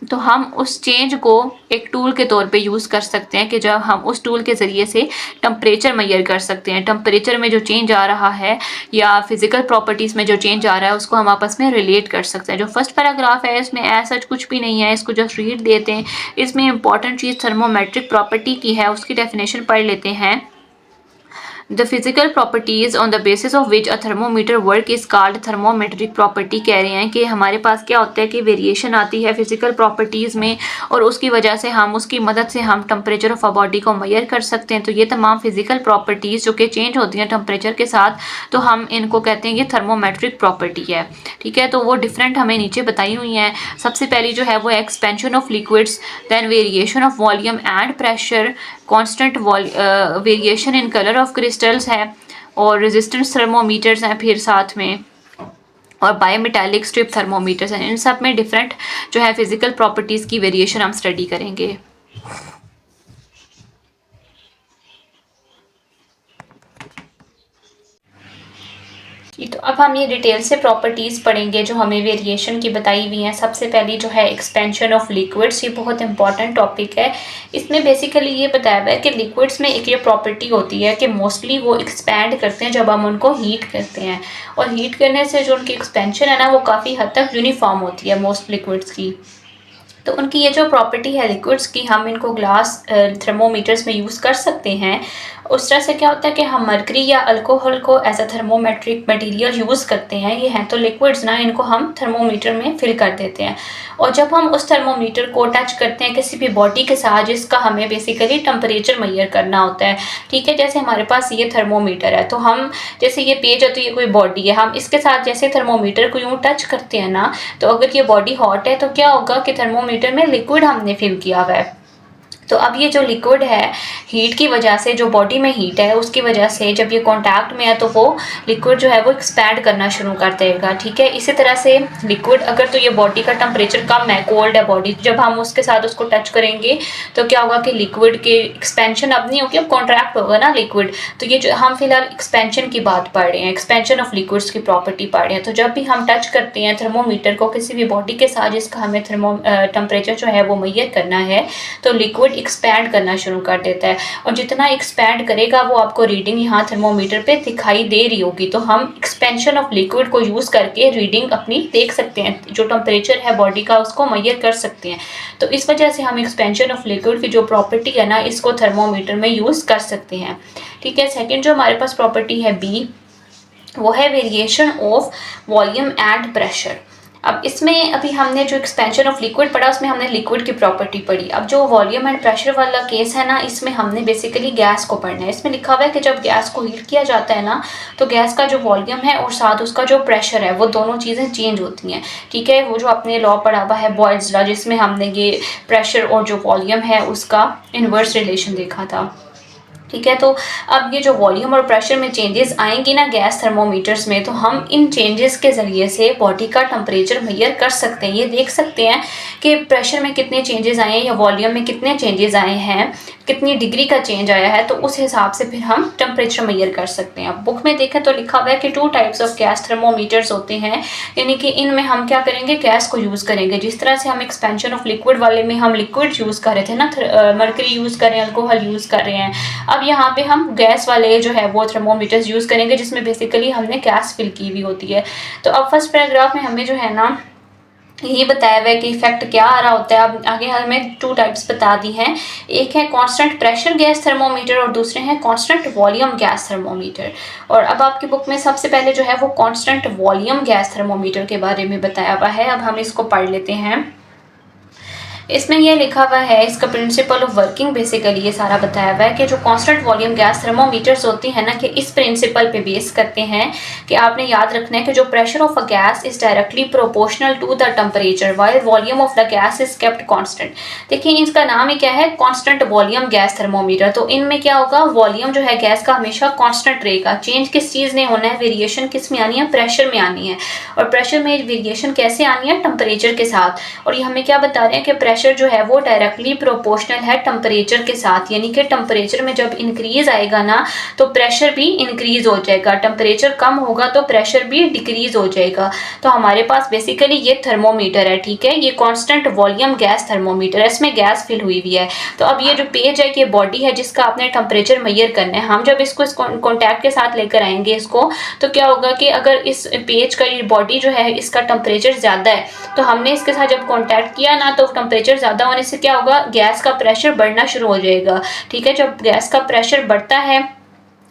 तो हम उस चेंज को एक टूल के तौर पे यूज़ कर सकते हैं कि जब हम उस टूल के ज़रिए से टेम्परेचर मेजर कर सकते हैं। टेम्परेचर में जो चेंज आ रहा है या फिजिकल प्रॉपर्टीज़ में जो चेंज आ रहा है उसको हम आपस में रिलेट कर सकते हैं। जो फर्स्ट पैराग्राफ है इसमें ऐसा कुछ भी नहीं है, इसको जस्ट रीड देते हैं। इसमें इंपॉर्टेंट चीज़ थर्मोमेट्रिक प्रॉपर्टी की है, उसकी डेफिनेशन पढ़ लेते हैं। The physical properties on the basis of which a thermometer work is called thermometric property। कह रहे हैं कि हमारे पास क्या होता है कि वेरिएशन आती है फिजिकल प्रॉपर्टीज़ में, और उसकी वजह से हम उसकी मदद से हम टेम्परेचर ऑफ अ बॉडी को मेजर कर सकते हैं। तो ये तमाम फिजिकल प्रॉपर्टीज़ जो कि चेंज होती हैं टेम्परेचर के साथ, तो हम इनको कहते हैं ये थर्मोमेट्रिक प्रॉपर्टी है। ठीक है, तो वो डिफरेंट हमें नीचे बताई हुई हैं। सबसे पहली जो है वो expansion of liquids, then variation of volume and pressure, constant variation in colour of crystals है, और रेजिस्टेंस थर्मोमीटर्स हैं फिर साथ में, और बायोमेटालिक स्ट्रिप थर्मोमीटर्स हैं। इन सब में डिफरेंट जो है फिजिकल प्रॉपर्टीज़ की वेरिएशन हम स्टडी करेंगे। तो अब हम ये डिटेल से प्रॉपर्टीज़ पढ़ेंगे जो हमें वेरिएशन की बताई हुई हैं। सबसे पहली जो है एक्सपेंशन ऑफ लिक्विड्स, ये बहुत इंपॉर्टेंट टॉपिक है। इसमें बेसिकली ये बताया हुआ है कि लिक्विड्स में एक ये प्रॉपर्टी होती है कि मोस्टली वो एक्सपैंड करते हैं जब हम उनको हीट करते हैं, और हीट करने से जो उनकी एक्सपेंशन है ना वो काफ़ी हद तक यूनिफॉर्म होती है मोस्ट लिक्विड्स की। तो उनकी ये जो प्रॉपर्टी है लिक्विड्स की, हम इनको ग्लास थर्मोमीटर्स में यूज़ कर सकते हैं। उस तरह से क्या होता है कि हम मरकरी या अल्कोहल को as a thermometric material use करते हैं। ये हैं तो लिक्विड्स ना, इनको हम थर्मोमीटर में फिल कर देते हैं, और जब हम उस थर्मोमीटर को टच करते हैं किसी भी बॉडी के साथ जिसका हमें बेसिकली टेम्परेचर मेजर करना होता है। ठीक है, जैसे हमारे पास ये थर्मोमीटर है, तो हम जैसे ये पेज है तो ये कोई बॉडी है, हम इसके साथ जैसे थर्मोमीटर को यूँ टच करते हैं ना, तो अगर ये बॉडी हॉट है तो क्या होगा कि थर्मोमीटर में लिक्विड हमने फिल किया हुआ है। तो अब ये जो लिक्विड है हीट की वजह से, जो बॉडी में हीट है उसकी वजह से जब ये कांटेक्ट में है तो वो लिक्विड जो है वो एक्सपैंड करना शुरू कर देगा, ठीक है। इसी तरह से लिक्विड अगर तो ये बॉडी का टेम्परेचर कम है, कोल्ड है बॉडी, जब हम उसके साथ उसको टच करेंगे तो क्या होगा कि लिक्विड के एक्सपेंशन अब नहीं होगी, अब कॉन्ट्रैक्ट होगा ना लिक्विड। तो ये जो हम फिलहाल एक्सपेंशन की बात पढ़ रहे हैं, एक्सपेंशन ऑफ लिक्विड्स की प्रॉपर्टी पढ़ रहे हैं। तो जब भी हम टच करते हैं थर्मोमीटर को किसी भी बॉडी के साथ जिसका हमें टेम्परेचर जो है वो मेजर करना है, तो लिक्विड एक्सपैंड करना शुरू कर देता है और जितना एक्सपैंड करेगा वो आपको रीडिंग यहाँ थर्मोमीटर पे दिखाई दे रही होगी। तो हम एक्सपेंशन ऑफ लिक्विड को यूज़ करके रीडिंग अपनी देख सकते हैं, जो टेम्परेचर है बॉडी का उसको मेजर कर सकते हैं। तो इस वजह से हम एक्सपेंशन ऑफ लिक्विड की जो प्रॉपर्टी है ना, इसको थर्मोमीटर में यूज़ कर सकते हैं, ठीक है। सेकेंड जो हमारे पास प्रॉपर्टी है बी, वो है variation of volume and pressure. अब इसमें अभी हमने जो एक्सपेंशन ऑफ लिक्विड पढ़ा उसमें हमने लिक्विड की प्रॉपर्टी पढ़ी। अब जो वॉल्यूम एंड प्रेशर वाला केस है ना, इसमें हमने बेसिकली गैस को पढ़ना है। इसमें लिखा हुआ है कि जब गैस को हीट किया जाता है ना, तो गैस का जो वॉल्यूम है और साथ उसका जो प्रेशर है वो दोनों चीज़ें चेंज होती हैं, ठीक है। वो जो आपने लॉ पढ़ा हुआ है बॉयल्स लॉ, जिसमें हमने ये प्रेशर और जो वॉल्यूम है उसका इन्वर्स रिलेशन देखा था, ठीक है। तो अब ये जो वॉल्यूम और प्रेशर में चेंजेस आएंगी ना गैस थर्मोमीटर्स में, तो हम इन चेंजेस के ज़रिए से बॉडी का टेम्परेचर मेजर कर सकते हैं। ये देख सकते हैं कि प्रेशर में कितने चेंजेस आए हैं या वॉल्यूम में कितने चेंजेस आए हैं, कितनी डिग्री का चेंज आया है, तो उस हिसाब से फिर हम टेम्परेचर मेजर कर सकते हैं। अब बुक में देखें तो लिखा हुआ है कि 2 टाइप्स ऑफ गैस थर्मोमीटर्स होते हैं, यानी कि इनमें हम क्या करेंगे, गैस को यूज़ करेंगे। जिस तरह से हम एक्सपेंशन ऑफ लिक्विड वाले में हम लिक्विड यूज़ कर रहे थे ना, मर्करी यूज़ कर रहे हैं, अल्कोहल यूज़ कर रहे हैं, अब यहाँ पे हम गैस वाले जो है वो थर्मोमीटर्स यूज़ करेंगे जिसमें बेसिकली हमने गैस फिल की हुई होती है। तो अब फर्स्ट पैराग्राफ में हमें जो है ना ये बताया हुआ है कि इफेक्ट क्या आ रहा होता है। अब आगे हमें 2 टाइप्स बता दी हैं, एक है कांस्टेंट प्रेशर गैस थर्मोमीटर और दूसरे हैं कांस्टेंट वॉल्यूम गैस थर्मोमीटर। और अब आपकी बुक में सबसे पहले जो है वो कांस्टेंट वॉल्यूम गैस थर्मोमीटर के बारे में बताया हुआ है। अब हम इसको पढ़ लेते हैं। इसमें यह लिखा हुआ है, इसका प्रिंसिपल ऑफ वर्किंग बेसिकली ये सारा बताया हुआ है कि जो कांस्टेंट वॉल्यूम गैस थर्मोमीटर्स होती हैं ना, कि इस प्रिंसिपल पे बेस करते हैं कि आपने याद रखना है कि जो pressure of a gas is directly proportional to the temperature while volume of the gas is kept constant. देखिए इसका नाम ही क्या है, कांस्टेंट वॉल्यूम गैस थर्मोमीटर। तो इनमें क्या होगा, वॉल्यूम जो है गैस का हमेशा कांस्टेंट रहेगा। चेंज किस चीज़ ने होना है, वेरिएशन किस में आनी है, प्रेशर में आनी है। और प्रेशर में वेरिएशन कैसे आनी है, टेम्परेचर के साथ। और ये हमें क्या बता रहे हैं कि प्रेशर जो है वो डायरेक्टली प्रोपोर्शनल है टेम्परेचर के साथ, यानी कि टेम्परेचर में जब इंक्रीज आएगा ना तो प्रेशर भी इंक्रीज हो जाएगा, टेम्परेचर कम होगा तो प्रेशर भी डिक्रीज हो जाएगा। तो हमारे पास बेसिकली ये थर्मोमीटर है, ठीक है, ये कांस्टेंट वॉल्यूम गैस थर्मोमीटर है, इसमें गैस फिल हुई हुई है। तो अब ये जो पेज है, ये बॉडी है जिसका आपने टेम्परेचर मेजर करना है। हम जब इसको इस कॉन्टैक्ट के साथ लेकर आएंगे इसको, तो क्या होगा कि अगर इस पेज का ये बॉडी जो है इसका टेम्परेचर ज़्यादा है, तो हमने इसके साथ जब कॉन्टैक्ट किया ना तो टेम्परेचर ज़्यादा होने से क्या होगा, गैस का प्रेशर बढ़ना शुरू हो जाएगा, ठीक है। जब गैस का प्रेशर बढ़ता है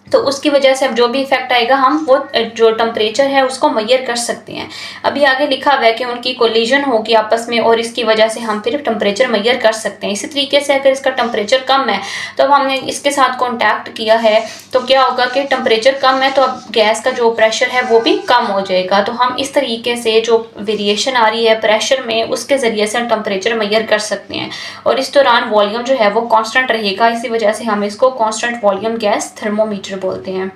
तो उसकी वजह से अब जो भी इफेक्ट आएगा हम वो जो टेम्परेचर है उसको मेजर कर सकते हैं। अभी आगे लिखा हुआ है कि उनकी कोलिजन होगी आपस में और इसकी वजह से हम फिर टेम्परेचर मेजर कर सकते हैं। इसी तरीके से अगर इसका टेम्परेचर कम है तो अब हमने इसके साथ कॉन्टैक्ट किया है तो क्या होगा कि टेम्परेचर कम है तो अब गैस का जो प्रेशर है वो भी कम हो जाएगा। तो हम इस तरीके से जो वेरिएशन आ रही है प्रेशर में उसके ज़रिए से टेम्परेचर मेजर कर सकते हैं। और इस दौरान वॉल्यूम जो है वो कांस्टेंट रहेगा, इसी वजह से हम इसको कांस्टेंट वॉल्यूम गैस थर्मोमीटर बोलते हैं।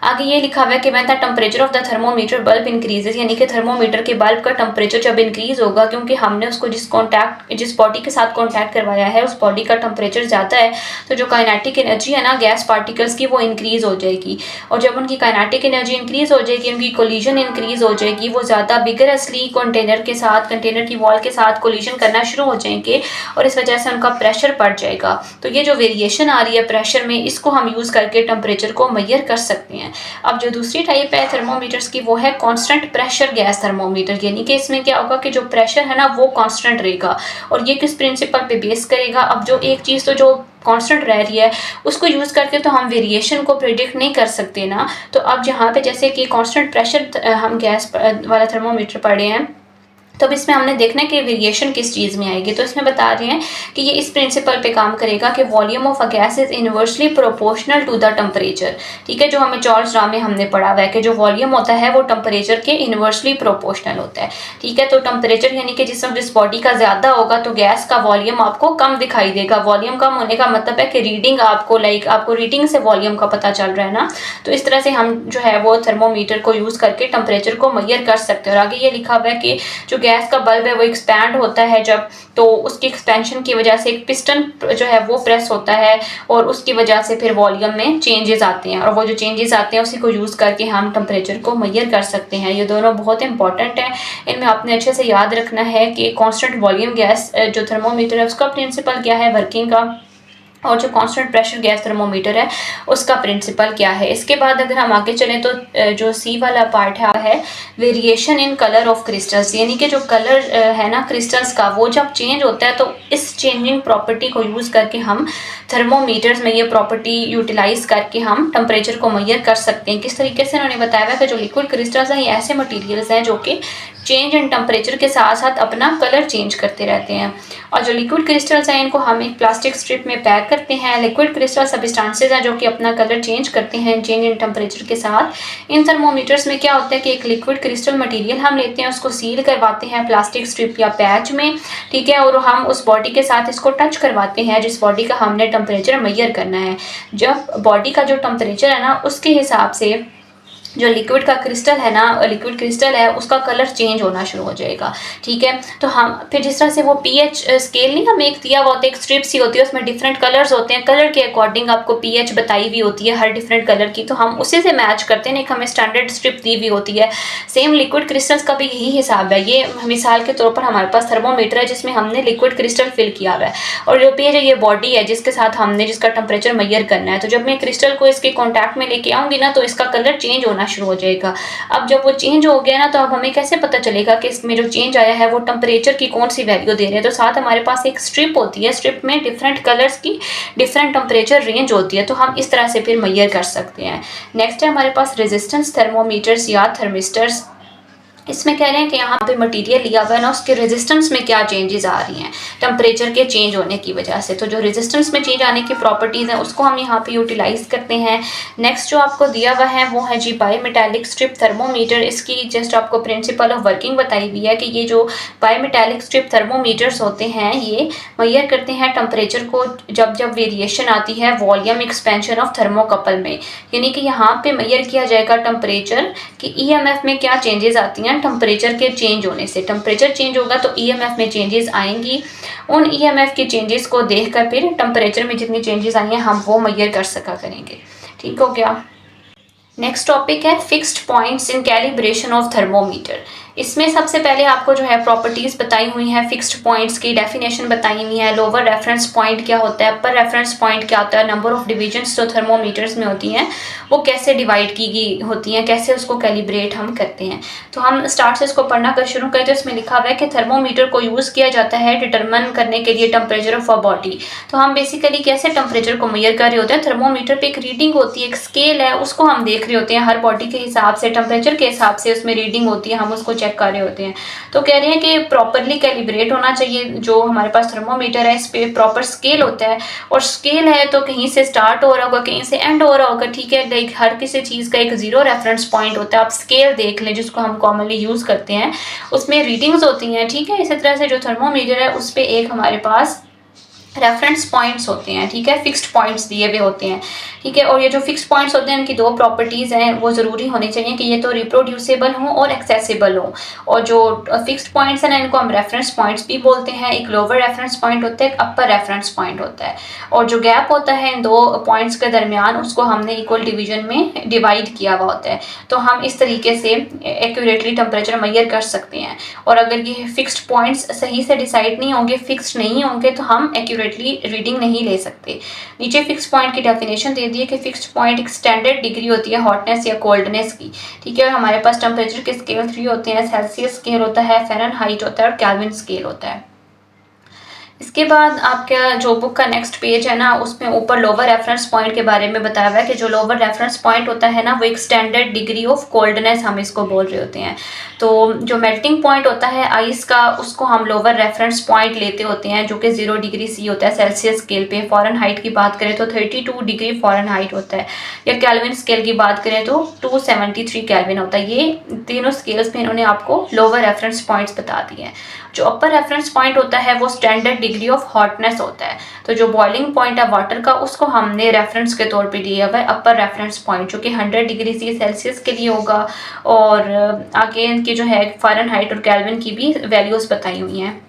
आगे ये लिखा हुआ है कि when the temperature of the thermometer bulb increases, यानी कि थर्मोमीटर के बल्ब का टेम्परेचर जब इंक्रीज होगा, क्योंकि हमने उसको जिस बॉडी के साथ कॉन्टैक्ट करवाया है उस बॉडी का टेम्परेचर ज़्यादा है, तो जो काइनेटिक एनर्जी है ना गैस पार्टिकल्स की वो इंक्रीज हो जाएगी। और जब उनकी काइनेटिक एनर्जी इंक्रीज हो जाएगी, उनकी कोलिजन इंक्रीज हो जाएगी, वो ज़्यादा विगरसली कंटेनर की वॉल के साथ कोलिजन करना शुरू हो जाएंगे और इस वजह से उनका प्रेशर बढ़ जाएगा। तो ये जो वेरिएशन आ रही है प्रेशर में, इसको हम यूज़ करके टेम्परेचर को मेजर कर सकते हैं। अब जो दूसरी टाइप है थर्मोमीटर्स की वो है कांस्टेंट प्रेशर गैस थर्मोमीटर, यानी कि इसमें क्या होगा कि जो प्रेशर है ना वो कांस्टेंट रहेगा। और ये किस प्रिंसिपल पे बेस करेगा, अब जो एक चीज़ तो जो कांस्टेंट रह रही है उसको यूज़ करके तो हम वेरिएशन को प्रिडिक्ट नहीं कर सकते ना। तो अब यहाँ पे जैसे कि कांस्टेंट प्रेशर हम गैस वाला थर्मोमीटर पढ़े हैं, तो अब इसमें हमने देखना है कि वेरिएशन किस चीज़ में आएगी। तो इसमें बता रहे हैं कि ये इस प्रिंसिपल पे काम करेगा कि volume of a gas is inversely proportional to the temperature. ठीक है, जो हमें चार्ल्स लॉ में हमने पढ़ा हुआ है कि जो वॉल्यूम होता है वो टेम्परेचर के इनवर्सली प्रोपोर्शनल होता है। ठीक है, तो टेम्परेचर यानी कि जिस बॉडी का ज़्यादा होगा तो गैस का वॉल्यूम आपको कम दिखाई देगा। वॉल्यूम कम होने का मतलब है कि रीडिंग आपको रीडिंग से वॉल्यूम का पता चल रहा है ना। तो इस तरह से हम जो है वो थर्मोमीटर को यूज़ करके टेम्परेचर को मेजर कर सकते हैं। और आगे ये लिखा हुआ है कि जो गैस का बल्ब है वो एक्सपैंड होता है जब, तो उसकी एक्सपेंशन की वजह से एक पिस्टन जो है वो प्रेस होता है और उसकी वजह से फिर वॉल्यूम में चेंजेस आते हैं, और वो जो चेंजेस आते हैं उसी को यूज़ करके हम टेम्परेचर को मेजर कर सकते हैं। ये दोनों बहुत इंपॉर्टेंट है, इनमें आपने अच्छे से याद रखना है कि कांस्टेंट वॉल्यूम गैस जो थर्मोमीटर है उसका प्रिंसिपल क्या है वर्किंग का, और जो कांस्टेंट प्रेशर गैस थर्मोमीटर है उसका प्रिंसिपल क्या है। इसके बाद अगर हम आगे चलें तो जो सी वाला पार्ट है variation in colour of crystals, यानी कि जो कलर है ना क्रिस्टल्स का वो जब चेंज होता है तो इस चेंजिंग प्रॉपर्टी को यूज़ करके हम थर्मोमीटर्स में ये प्रॉपर्टी यूटिलाइज करके हम टेम्परेचर को मेजर कर सकते हैं। किस तरीके से उन्होंने बताया है कि जो लिक्विड क्रिस्टल्स हैं ये ऐसे मटीरियल्स हैं जो कि चेंज इन टेम्परेचर के साथ साथ अपना कलर चेंज करते रहते हैं, और जो लिक्विड क्रिस्टल्स हैं इनको हम एक प्लास्टिक स्ट्रिप में पैक करते हैं। लिक्विड क्रिस्टल सब्सटेंसेस हैं जो कि अपना कलर चेंज करते हैं चेंज इन टेम्परेचर के साथ। इन थर्मोमीटर्स में क्या होता है कि एक लिक्विड क्रिस्टल मटेरियल हम लेते हैं, उसको सील करवाते हैं प्लास्टिक स्ट्रिप या पैच में, ठीक है, और हम उस बॉडी के साथ इसको टच करवाते हैं जिस बॉडी का हमने टेम्परेचर मेजर करना है। जब बॉडी का जो टेम्परेचर है ना उसके हिसाब से जो लिक्विड का क्रिस्टल है ना, लिक्विड क्रिस्टल है उसका कलर चेंज होना शुरू हो जाएगा। ठीक है, तो हम फिर जिस तरह से वो पीएच स्केल नहीं हमें एक दिया हुआ होता है, एक स्ट्रिप सी होती है उसमें डिफरेंट कलर्स होते हैं, कलर के अकॉर्डिंग आपको पीएच बताई हुई होती है हर डिफरेंट कलर की, तो हम उसी से मैच करते हैं। एक हमें स्टैंडर्ड स्ट्रिप दी हुई होती है। सेम लिक्विड क्रिस्टल्स का भी यही हिसाब है। ये मिसाल के तौर पर हमारे पास थर्मोमीटर है जिसमें हमने लिक्विड क्रिस्टल फिल किया हुआ है, और जो पीएच ये बॉडी है जिसके साथ हमने जिसका टेम्परेचर मेजर करना है। तो जब मैं क्रिस्टल को इसके कॉन्टैक्ट में लेके आऊंगी ना तो इसका कलर चेंज होना शुरू हो जाएगा। अब जब वो चेंज हो गया ना तो अब हमें कैसे पता चलेगा कि इसमें जो चेंज आया है वो टेम्परेचर की कौन सी वैल्यू दे रहे हैं। तो साथ हमारे पास एक स्ट्रिप होती है, स्ट्रिप में डिफरेंट कलर्स की डिफरेंट टेम्परेचर रेंज होती है, तो हम इस तरह से फिर मेजर कर सकते हैं। नेक्स्ट है हमारे पास रेजिस्टेंस थर्मोमीटर्स या थर्मिस्टर्स। इसमें कह रहे हैं कि यहाँ पे मटेरियल लिया हुआ है ना उसके रेजिस्टेंस में क्या चेंजेस आ रही हैं टेम्परेचर के चेंज होने की वजह से। तो जो रेजिस्टेंस में चेंज आने की प्रॉपर्टीज़ हैं उसको हम यहाँ पे यूटिलाइज करते हैं। नेक्स्ट जो आपको दिया हुआ है वो है जी बायोमेटालिक स्ट्रिप थर्मोमीटर। इसकी जस्ट आपको प्रिंसिपल ऑफ वर्किंग बताई हुई है कि ये जो बायोमेटालिक स्ट्रिप थर्मोमीटर्स होते हैं ये मेजर करते हैं टेम्परेचर को जब जब वेरिएशन आती है वॉल्यूम एक्सपेंशन ऑफ थर्मोकपल में, यानी कि यहाँ पे मेजर किया जाएगा टेम्परेचर कि ईएमएफ में क्या चेंजेस आती हैं टेम्परेचर के चेंज होने से। टेम्परेचर चेंज होगा तो ईएमएफ में चेंजेस आएंगी, उन ईएमएफ के चेंजेस को देखकर फिर टेम्परेचर में जितनी चेंजेस आई हैं हम वो मेजर कर सका करेंगे। ठीक हो गया। नेक्स्ट टॉपिक है fixed points in calibration of thermometer. इसमें सबसे पहले आपको जो है प्रॉपर्टीज़ बताई हुई हैं, फिक्स्ड पॉइंट्स की डेफिनेशन बताई हुई है। लोअर रेफरेंस पॉइंट क्या होता है, अपर रेफरेंस पॉइंट क्या होता है, नंबर ऑफ डिविजन्स जो थर्मोमीटर्स में होती हैं वो कैसे डिवाइड की गई होती हैं, कैसे उसको कैलिब्रेट हम करते हैं। तो हम स्टार्ट से इसको पढ़ना कर शुरू करें तो इसमें लिखा हुआ है कि थर्मोमीटर को यूज़ किया जाता है डिटरमिन करने के लिए टेम्परेचर ऑफ अ बॉडी। तो हम बेसिकली कैसे टेम्परेचर को मेजर कर रहे होते हैं, थर्मोमीटर पे एक रीडिंग होती है, एक स्केल है, उसको हम देख रहे होते हैं हर बॉडी के हिसाब से, टेम्परेचर के हिसाब से उसमें रीडिंग होती है, हम उसको चेक कर रहे होते हैं। तो कह रहे हैं कि प्रॉपरली कैलिब्रेट होना चाहिए। जो हमारे पास थर्मोमीटर है इस पे प्रॉपर स्केल होता है, और स्केल है तो कहीं से स्टार्ट हो रहा होगा कहीं से एंड हो रहा होगा। ठीक है, लाइक हर किसी चीज़ का एक जीरो रेफरेंस पॉइंट होता है। आप स्केल देख लें जिसको हम कॉमनली यूज़ करते हैं, उसमें रीडिंग्स होती हैं। ठीक है, इसी तरह से जो थर्मोमीटर है उस पर एक हमारे पास रेफरेंस पॉइंट्स होते हैं। ठीक है, फिक्स्ड पॉइंट्स दिए हुए होते हैं। ठीक है, और ये जो फिक्स्ड पॉइंट्स होते हैं इनकी दो प्रॉपर्टीज़ हैं वो ज़रूरी होनी चाहिए कि ये तो रिप्रोड्यूसेबल हों और एक्सेसिबल हों। और जो फिक्स्ड पॉइंट्स हैं ना इनको हम रेफरेंस पॉइंट्स भी बोलते हैं। एक लोअर रेफरेंस पॉइंट होता है, एक अपर रेफरेंस पॉइंट होता है, और जो गैप होता है इन दो पॉइंट्स के दरमियान उसको हमने इक्वल डिवीजन में डिवाइड किया हुआ होता है। तो हम इस तरीके से एक्यूरेटली टेम्परेचर मेजर कर सकते हैं। और अगर ये फिक्स्ड पॉइंट्स सही से डिसाइड नहीं होंगे, फिक्स्ड नहीं होंगे, तो हम एक्यूरेटली रीडिंग नहीं ले सकते। नीचे फिक्स पॉइंट की डेफिनेशन दे दी है कि फिक्स्ड पॉइंट एक स्टैंडर्ड डिग्री होती है हॉटनेस या कोल्डनेस की। ठीक है, हमारे पास टेम्परेचर के स्केल 3 होते हैं, सेल्सियस स्केल होता है, फ़ारेनहाइट होता है और केल्विन स्केल होता है। इसके बाद आपका जो बुक का नेक्स्ट पेज है ना, उसमें ऊपर लोअर रेफरेंस पॉइंट के बारे में बताया हुआ है कि जो लोअर रेफरेंस पॉइंट होता है ना, वो एक स्टैंडर्ड डिग्री ऑफ कोल्डनेस हम इसको बोल रहे होते हैं। तो जो मेल्टिंग पॉइंट होता है आइस का, उसको हम लोअर रेफरेंस पॉइंट लेते होते हैं, जो कि 0 डिग्री सी होता है सेल्सियस स्केल पे। फ़ारेनहाइट की बात करें तो 32 डिग्री फ़ारेनहाइट होता है, या केल्विन स्केल की बात करें तो 273 केल्विन होता है। ये तीनों स्केल्स पे इन्होंने आपको लोअर रेफरेंस पॉइंट्स बता दिए हैं। जो अपर रेफरेंस पॉइंट होता है वो स्टैंडर्ड डिग्री ऑफ हॉटनेस होता है। तो जो बॉइलिंग पॉइंट है वाटर का, उसको हमने रेफरेंस के तौर पे दिया हुआ है अपर रेफरेंस पॉइंट, जो कि 100 डिग्री सी सेल्सियस के लिए होगा। और आगे इनकी जो है फ़ारेनहाइट और केल्विन की भी वैल्यूज़ बताई हुई हैं।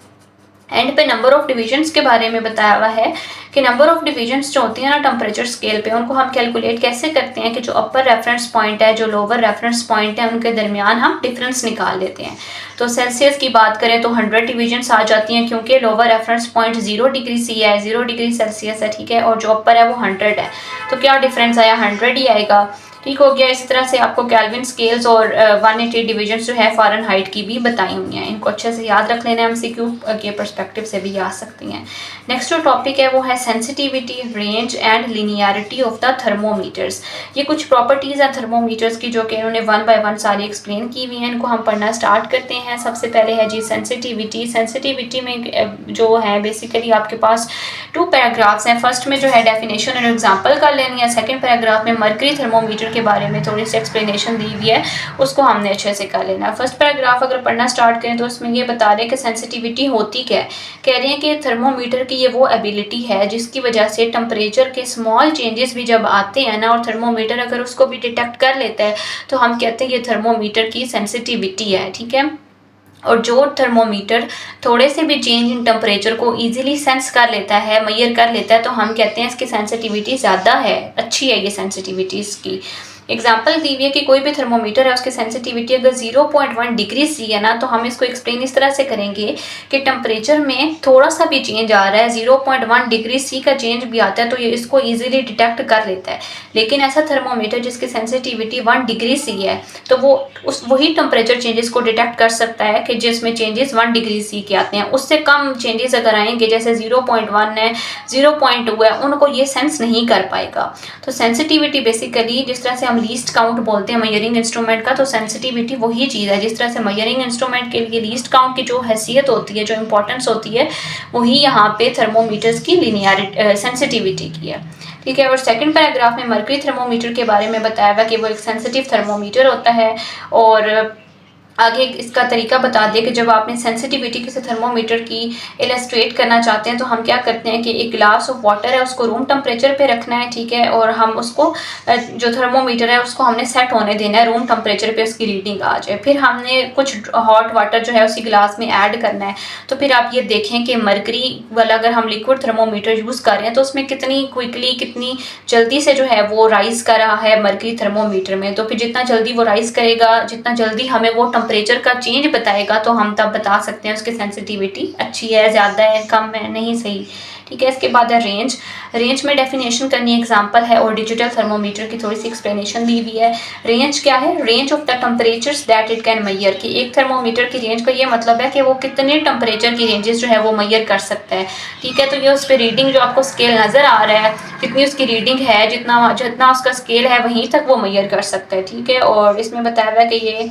एंड पे नंबर ऑफ डिविजन्स के बारे में बताया हुआ है कि नंबर ऑफ डिविजन्स जो होती हैं ना टेम्परेचर स्केल पे, उनको हम कैलकुलेट कैसे करते हैं कि जो अपर रेफरेंस पॉइंट है, जो लोअर रेफरेंस पॉइंट है, उनके दरमियान हम डिफरेंस निकाल लेते हैं। तो सेल्सियस की बात करें तो 100 डिविजन्स आ जाती हैं, क्योंकि lower reference point 0 degree C है, 0 डिग्री सेल्सियस है, ठीक है, और जो अपर है वो 100 है। तो क्या डिफरेंस आया, 100 ही आएगा। ठीक हो गया। इस तरह से आपको केल्विन स्केल्स और 180 डिविजन जो है फ़ारेनहाइट की भी बताई हुई हैं। इनको अच्छे से याद रख लेना, एमसीक्यू के परस्पेक्टिव से भी आ सकती हैं। नेक्स्ट जो टॉपिक है वो है sensitivity, range and linearity of the thermometers. ये कुछ प्रॉपर्टीज़ हैं थर्मोमीटर्स की, जो कि इन्होंने 1 बाय 1 सारी एक्सप्लेन की हुई हैं। इनको हम पढ़ना स्टार्ट करते हैं। सबसे पहले है जी सेंसिटिविटी। सेंसिटिविटी में जो है बेसिकली आपके पास 2 पैराग्राफ्स हैं। फर्स्ट में जो है डेफिनेशन और एग्जाम्पल कर लेनी है। सेकेंड पैराग्राफ में मर्करी थर्मोमीटर के बारे में थोड़ी सी एक्सप्लेनेशन दी हुई है, उसको हमने अच्छे से कर लेना है। फर्स्ट पैराग्राफ अगर पढ़ना स्टार्ट करें तो उसमें ये बता रहे हैं कि सेंसिटिविटी होती क्या है। कह रहे हैं कि थर्मोमीटर की ये वो एबिलिटी है जिसकी वजह से टेम्परेचर के स्मॉल चेंजेस भी जब आते हैं ना, और थर्मोमीटर अगर उसको भी डिटेक्ट कर लेता है, तो हम कहते हैं ये थर्मोमीटर की सेंसिटिविटी है। ठीक है। और जो थर्मोमीटर थोड़े से भी चेंज इन टेम्परेचर को इजीली सेंस कर लेता है, मेजर कर लेता है, तो हम कहते हैं इसकी सेंसिटिविटी ज़्यादा है, अच्छी है ये सेंसिटिविटी इसकी। एग्जाम्पल दी हुई है कि कोई भी थर्मोमीटर है, उसकी सेंसिटिविटी अगर 0.1 डिग्री सी है ना, तो हम इसको एक्सप्लेन इस तरह से करेंगे कि टेम्परेचर में थोड़ा सा भी चेंज आ रहा है, 0.1 डिग्री सी का चेंज भी आता है, तो ये इसको इजीली डिटेक्ट कर लेता है। लेकिन ऐसा थर्मोमीटर जिसकी सेंसिटिविटी 1 डिग्री सी है, तो वो वही टेम्परेचर चेंजेस को डिटेक्ट कर सकता है कि जिसमें चेंजेस 1 डिग्री सी के आते हैं। उससे कम चेंजेस अगर आएंगे, जैसे 0.1 है, 0.2 है, उनको ये सेंस नहीं कर पाएगा। तो सेंसिटिविटी बेसिकली जिस तरह से हम लीस्ट काउंट बोलते हैं मेजरिंग इंस्ट्रूमेंट का, तो सेंसिटिविटी वही चीज़ है। जिस तरह से मेजरिंग इंस्ट्रूमेंट के लिए लीस्ट काउंट की जो हैसियत होती है, जो इंपॉर्टेंस होती है, वही यहाँ पे थर्मोमीटर्स की लिनियरिटी सेंसिटिविटी की है। ठीक है। और सेकंड पैराग्राफ में मर्करी थर्मोमीटर के बारे में बताया हुआ कि वो एक सेंसिटिव थर्मोमीटर होता है। और आगे इसका तरीका बता दिया कि जब आपने सेंसिटिविटी किसी थर्मोमीटर की इलस्ट्रेट करना चाहते हैं, तो हम क्या करते हैं कि एक ग्लास ऑफ वाटर है, उसको रूम टेम्परेचर पे रखना है। ठीक है। और हम उसको जो थर्मोमीटर है उसको हमने सेट होने देना है रूम टेम्परेचर पे, उसकी रीडिंग आ जाए। फिर हमने कुछ हॉट वाटर जो है उसी ग्लास में ऐड करना है। तो फिर आप ये देखें कि मर्करी वाला अगर हम लिक्विड थर्मोमीटर यूज़ कर रहे हैं, तो उसमें कितनी क्विकली, कितनी जल्दी से जो है वो राइज कर रहा है मर्करी थर्मोमीटर में। तो फिर जितना जल्दी वो राइज करेगा, जितना जल्दी हमें वो टेम्परेचर का चेंज बताएगा, तो हम तब बता सकते हैं उसकी सेंसिटिविटी अच्छी है, ज़्यादा है, कम है, नहीं सही। ठीक है। इसके बाद है रेंज। रेंज में डेफिनेशन करनी एग्जांपल है, और डिजिटल थर्मोमीटर की थोड़ी सी एक्सप्लेनेशन दी हुई है। रेंज क्या है? Range of the temperatures that it can measure. कि एक थर्मोमीटर की रेंज का ये मतलब है कि वो कितने टेम्परेचर की रेंजेस जो है वो मेजर कर सकता है। ठीक है। तो ये उस पर रीडिंग जो आपको स्केल नज़र आ रहा है, जितनी उसकी रीडिंग है, जितना जितना उसका स्केल है, वहीं तक वो मेजर कर सकता है। ठीक है। और इसमें बताया हुआ है कि ये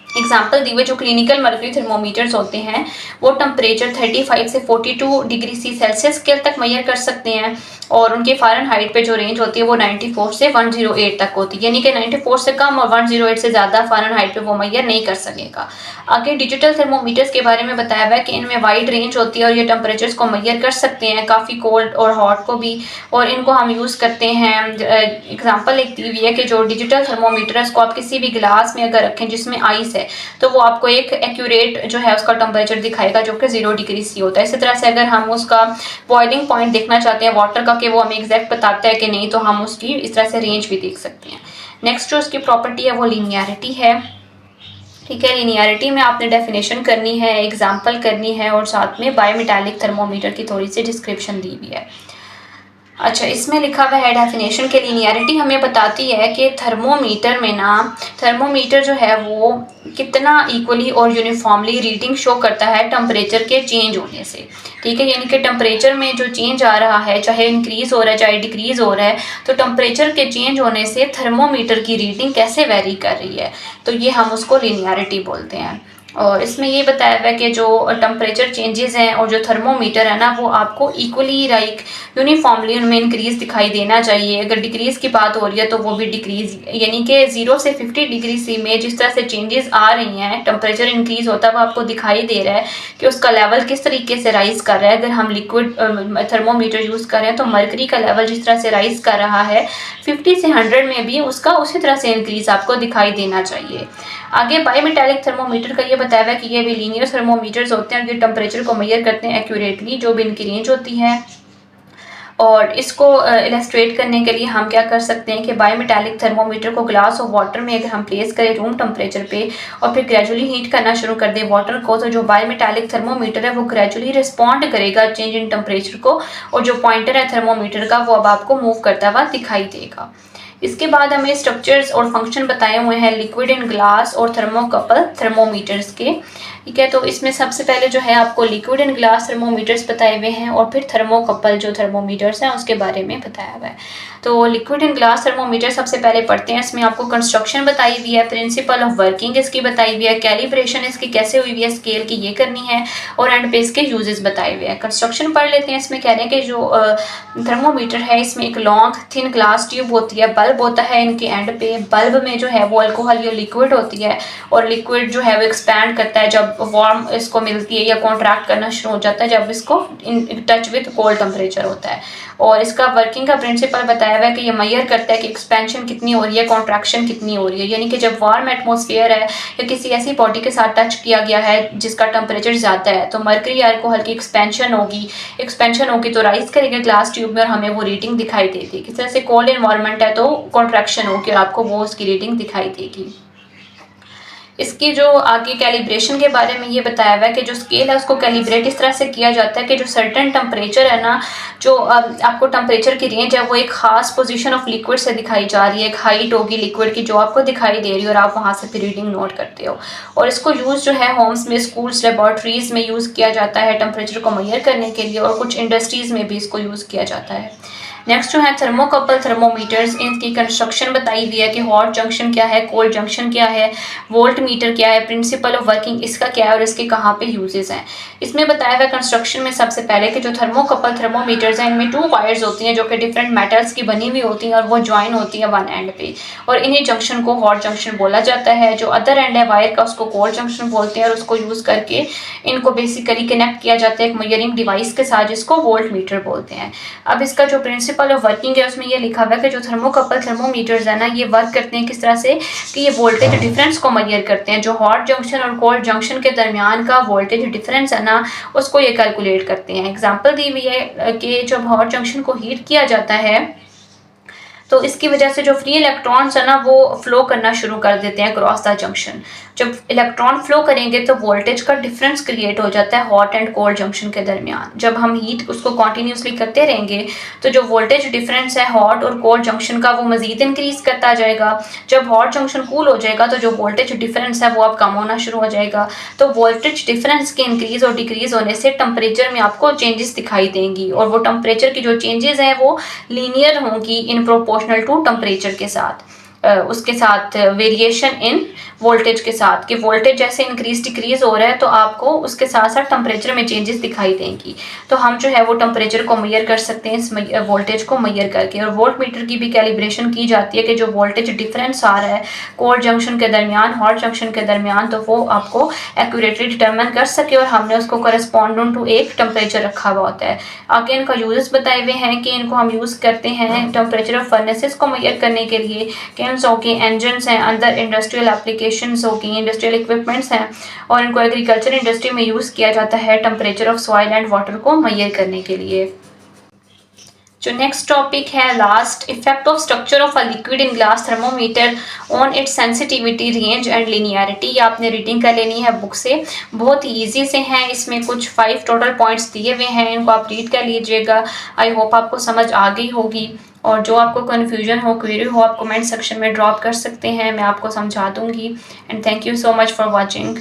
एग्जाम्पल दी हुए जो क्लिनिकल मर्करी थर्मोमीटर्स होते हैं, वो टेम्परेचर 35 से 42 डिग्री सी सेल्सियस स्केल तक मेजर कर सकते हैं। और उनके फ़ारेनहाइट पे जो रेंज होती है वो 94 से 108 तक होती है, यानी कि 94 से कम और 108 से ज़्यादा फ़ारेनहाइट पे वो मेजर नहीं कर सकेगा। आगे डिजिटल थर्मोमीटर्स के बारे में बताया हुआ है कि इनमें वाइड रेंज होती है और ये टेम्परेचर्स को मेजर कर सकते हैं, काफ़ी कोल्ड और हॉट को भी। और इनको हम यूज़ करते हैं, एग्जाम्पल एक दी हुई है कि जो डिजिटल थर्मोमीटर है उसको आप किसी भी ग्लास में अगर रखें जिसमें आइस है, तो वो आपको एक एक्यूरेट जो है उसका टेम्परेचर दिखाएगा, जो कि 0 डिग्री सी होता है। इसी तरह से अगर हम उसका बॉइलिंग पॉइंट देखना चाहते हैं वाटर का, कि वो हमें एग्जैक्ट बताता है कि नहीं, तो हम उसकी इस तरह से रेंज भी देख सकते हैं। नेक्स्ट जो उसकी प्रॉपर्टी है वो लीनियरिटी है। ठीक है। लीनियरिटी में आपने डेफिनेशन करनी है, एग्जाम्पल करनी है, और साथ में बायोमेटालिक थर्मोमीटर की थोड़ी सी डिस्क्रिप्शन दी हुई है। अच्छा, इसमें लिखा हुआ है डेफिनेशन के लीनियरिटी हमें बताती है कि थर्मोमीटर में ना, थर्मोमीटर जो है वो कितना इक्वली और यूनिफॉर्मली रीडिंग शो करता है टेम्परेचर के चेंज होने से। ठीक है, यानी कि टेम्परेचर में जो चेंज आ रहा है, चाहे इंक्रीज हो रहा है चाहे डिक्रीज हो रहा है, तो टेम्परेचर के चेंज होने से थर्मोमीटर की रीडिंग कैसे वेरी कर रही है, तो ये हम उसको लीनियरिटी बोलते हैं। और इसमें ये बताया हुआ है कि जो टेम्परेचर चेंजेस हैं और जो थर्मोमीटर है ना, वो आपको इक्वली लाइक यूनिफॉर्मली उनमें इंक्रीज दिखाई देना चाहिए। अगर डिक्रीज की बात हो रही है तो वो भी डिक्रीज, यानी कि 0 से 50 डिग्री सी में जिस तरह से चेंजेस आ रही हैं, टेम्परेचर इंक्रीज होता है, वो आपको दिखाई दे रहा है कि उसका लेवल किस तरीके से राइज कर रहा है। अगर हम लिक्विड थर्मोमीटर यूज कर रहे हैं तो मरकरी का लेवल जिस तरह से राइज कर रहा है, 50 से 100 में भी उसका उसी तरह से इंक्रीज आपको दिखाई देना चाहिए। आगे बायोमेटालिक थर्मोमीटर का ये बताया हुआ है कि ये भी लीनियर थर्मोमीटर्स होते हैं, ये टेम्परेचर को मेजर करते हैं एक्यूरेटली, जो भी इनकी रेंज होती है। और इसको इलस्ट्रेट करने के लिए हम क्या कर सकते हैं कि बायोमेटालिक थर्मोमीटर को ग्लास ऑफ वाटर में अगर हम प्लेस करें रूम टेम्परेचर पे और फिर ग्रेजुअली हीट करना शुरू कर दें वाटर को, तो जो बायोमेटालिक थर्मोमीटर है वो ग्रेजुअली रिस्पॉन्ड करेगा चेंज इन टेम्परेचर को, और जो पॉइंटर है थर्मोमीटर का वो अब आपको मूव करता हुआ दिखाई देगा। इसके बाद हमें स्ट्रक्चर्स और फंक्शन बताए हुए हैं लिक्विड इन ग्लास और थर्मोकपल थर्मोमीटर्स के। ठीक है, तो इसमें सबसे पहले जो है आपको लिक्विड इन ग्लास थर्मोमीटर्स बताए हुए हैं और फिर थर्मोकपल जो थर्मोमीटर्स हैं उसके बारे में बताया हुआ है। तो लिक्विड इन ग्लास थर्मोमीटर सबसे पहले पढ़ते हैं। इसमें आपको कंस्ट्रक्शन बताई हुई है, प्रिंसिपल ऑफ वर्किंग इसकी बताई हुई है, कैलिब्रेशन इसकी कैसे हुई हुई है, स्केल की ये करनी है, और एंड पे इसके यूजेस बताए हुए हैं। कंस्ट्रक्शन पढ़ लेते हैं। इसमें कह रहे हैं कि जो थर्मोमीटर है इसमें एक लॉन्ग थिन ग्लास ट्यूब होती है, बल्ब होता है इनके एंड पे। बल्ब में जो है वो अल्कोहल या लिक्विड होती है, और लिक्विड जो है वो एक्सपैंड करता है जब वार्म इसको मिलती है, या कॉन्ट्रैक्ट करना शुरू हो जाता है जब इसको in touch with cold temperature होता है। और इसका वर्किंग का प्रिंसिपल बताया हुआ है कि ये मेजर करता है कि एक्सपेंशन कितनी हो रही है, कॉन्ट्रैक्शन कितनी हो रही है। यानी कि जब वार्म एटमॉस्फेयर है या किसी ऐसी बॉडी के साथ टच किया गया है जिसका टेम्परेचर ज़्यादा है, तो मरकरी या अल्कोहल की एक्सपेंशन होगी तो राइज करेगा ग्लास ट्यूब में और हमें वो रीडिंग दिखाई देगी। किस तरह से कोल्ड एनवायरनमेंट है तो कॉन्ट्रैक्शन होगी और आपको वो उसकी रीडिंग दिखाई देगी। इसकी जो आगे कैलिब्रेशन के बारे में ये बताया हुआ है कि जो स्केल है उसको कैलिब्रेट इस तरह से किया जाता है कि जो सर्टेन टेम्परेचर है ना, जो आपको टेम्परेचर की रेंज है वो एक खास पोजीशन ऑफ लिक्विड से दिखाई जा रही है, एक हाइट होगी लिक्विड की जो आपको दिखाई दे रही है और आप वहाँ से फिर रीडिंग नोट करते हो। और इसको यूज़ जो है होम्स में, स्कूल्स, लेबॉर्ट्रीज में यूज़ किया जाता है टेम्परेचर को मेजर करने के लिए, और कुछ इंडस्ट्रीज़ में भी इसको यूज़ किया जाता है। नेक्स्ट जो है थर्मोकपल थर्मोमीटर्स, इनकी कंस्ट्रक्शन बताई हुई है कि हॉट जंक्शन क्या है, कोल्ड जंक्शन क्या है, वोल्ट मीटर क्या है, प्रिंसिपल ऑफ वर्किंग इसका क्या है और इसके कहाँ पे यूजेस हैं। इसमें बताया हुआ कंस्ट्रक्शन में सबसे पहले कि जो थर्मोकपल थर्मोमीटर्स हैं इनमें 2 वायर्स होती हैं जो कि डिफरेंट मेटल्स की बनी हुई होती हैं और वो ज्वाइन होती है वन एंड पे, और इन्हीं जंक्शन को हॉट जंक्शन बोला जाता है। जो अदर एंड है वायर का उसको कोल्ड जंक्शन बोलते हैं, और उसको यूज़ करके इनको बेसिकली कनेक्ट किया जाता है एक मेजरिंग डिवाइस के साथ जिसको वोल्ट मीटर बोलते हैं। अब इसका जो प्रिंसिपल ऑफ वर्किंग है उसमें ये लिखा हुआ है कि जो थर्मोकपल थर्मोमीटर्स है ना, ये वर्क करते हैं किस तरह से कि ये वोल्टेज डिफरेंस को मेजर करते हैं। जो हॉट जंक्शन और कोल्ड जंक्शन के दरमियान का वोल्टेज डिफरेंस है ना, उसको ये कैलकुलेट करते हैं। एग्जांपल दी हुई है कि जब हॉट जंक्शन को हीट किया जाता है तो इसकी वजह से जो फ्री इलेक्ट्रॉन्स है ना वो फ्लो करना शुरू कर देते हैं क्रॉस द जंक्शन। जब इलेक्ट्रॉन फ्लो करेंगे तो वोल्टेज का डिफरेंस क्रिएट हो जाता है हॉट एंड कोल्ड जंक्शन के दरमियान। जब हम हीट उसको कॉन्टीन्यूसली करते रहेंगे तो जो वोल्टेज डिफरेंस है हॉट और कोल्ड जंक्शन का वो मजीद इंक्रीज करता जाएगा। जब हॉट जंक्शन कूल हो जाएगा तो जो वोल्टेज डिफरेंस है वो अब कम होना शुरू हो जाएगा। तो वोल्टेज डिफरेंस के इंक्रीज और डिक्रीज होने से टेम्परेचर में आपको चेंजेस दिखाई देंगी, और वो टेम्परेचर की जो चेंजेस हैं वो लीनियर होंगी इन प्रोपोर्शनल टू टेम्परेचर के साथ, उसके साथ वेरिएशन इन वोल्टेज के साथ, कि वोल्टेज जैसे इंक्रीज डिक्रीज हो रहा है तो आपको उसके साथ साथ टेम्परेचर में चेंजेस दिखाई देंगी। तो हम जो है वो टेम्परेचर को मेजर कर सकते हैं इस वोल्टेज को मेजर करके। और वोल्ट मीटर की भी कैलिब्रेशन की जाती है कि जो वोल्टेज डिफरेंस आ रहा है कोल्ड जंक्शन के दरमियान हॉट जंक्शन के दरमियान, तो वो आपको एक्यूरेटली डिटरमिन कर सके, और हमने उसको करस्पॉन्डेंट टू एक टेम्परेचर रखा हुआ होता है। आगे इनका यूजेस बताए हुए हैं कि इनको हम यूज़ करते हैं टेम्परेचर ऑफ फर्नेसेस को मेजर करने के लिए, होगी, इंजन्स हैं, अंदर इंडस्ट्रियल एप्लीकेशंस होगी, इंडस्ट्रियल इक्विपमेंट्स हैं, और इनको एग्रीकल्चर इंडस्ट्री में यूज़ किया जाता है temperature of soil and water को मेजर करने के लिए। जो नेक्स्ट टॉपिक है last, effect of structure of a liquid in glass thermometer on it's sensitivity range and linearity. ये आपने रीडिंग कर लेनी है बुक से, बहुत ही ईजी से हैं, इसमें कुछ 5 टोटल पॉइंट्स दिए हुए हैं, इनको आप रीड कर लीजिएगा। आई होप आपको समझ आ गई होगी, और जो आपको कन्फ्यूजन हो, क्वेरी हो, आप कमेंट सेक्शन में ड्रॉप कर सकते हैं, मैं आपको समझा दूंगी। And thank you so much for watching.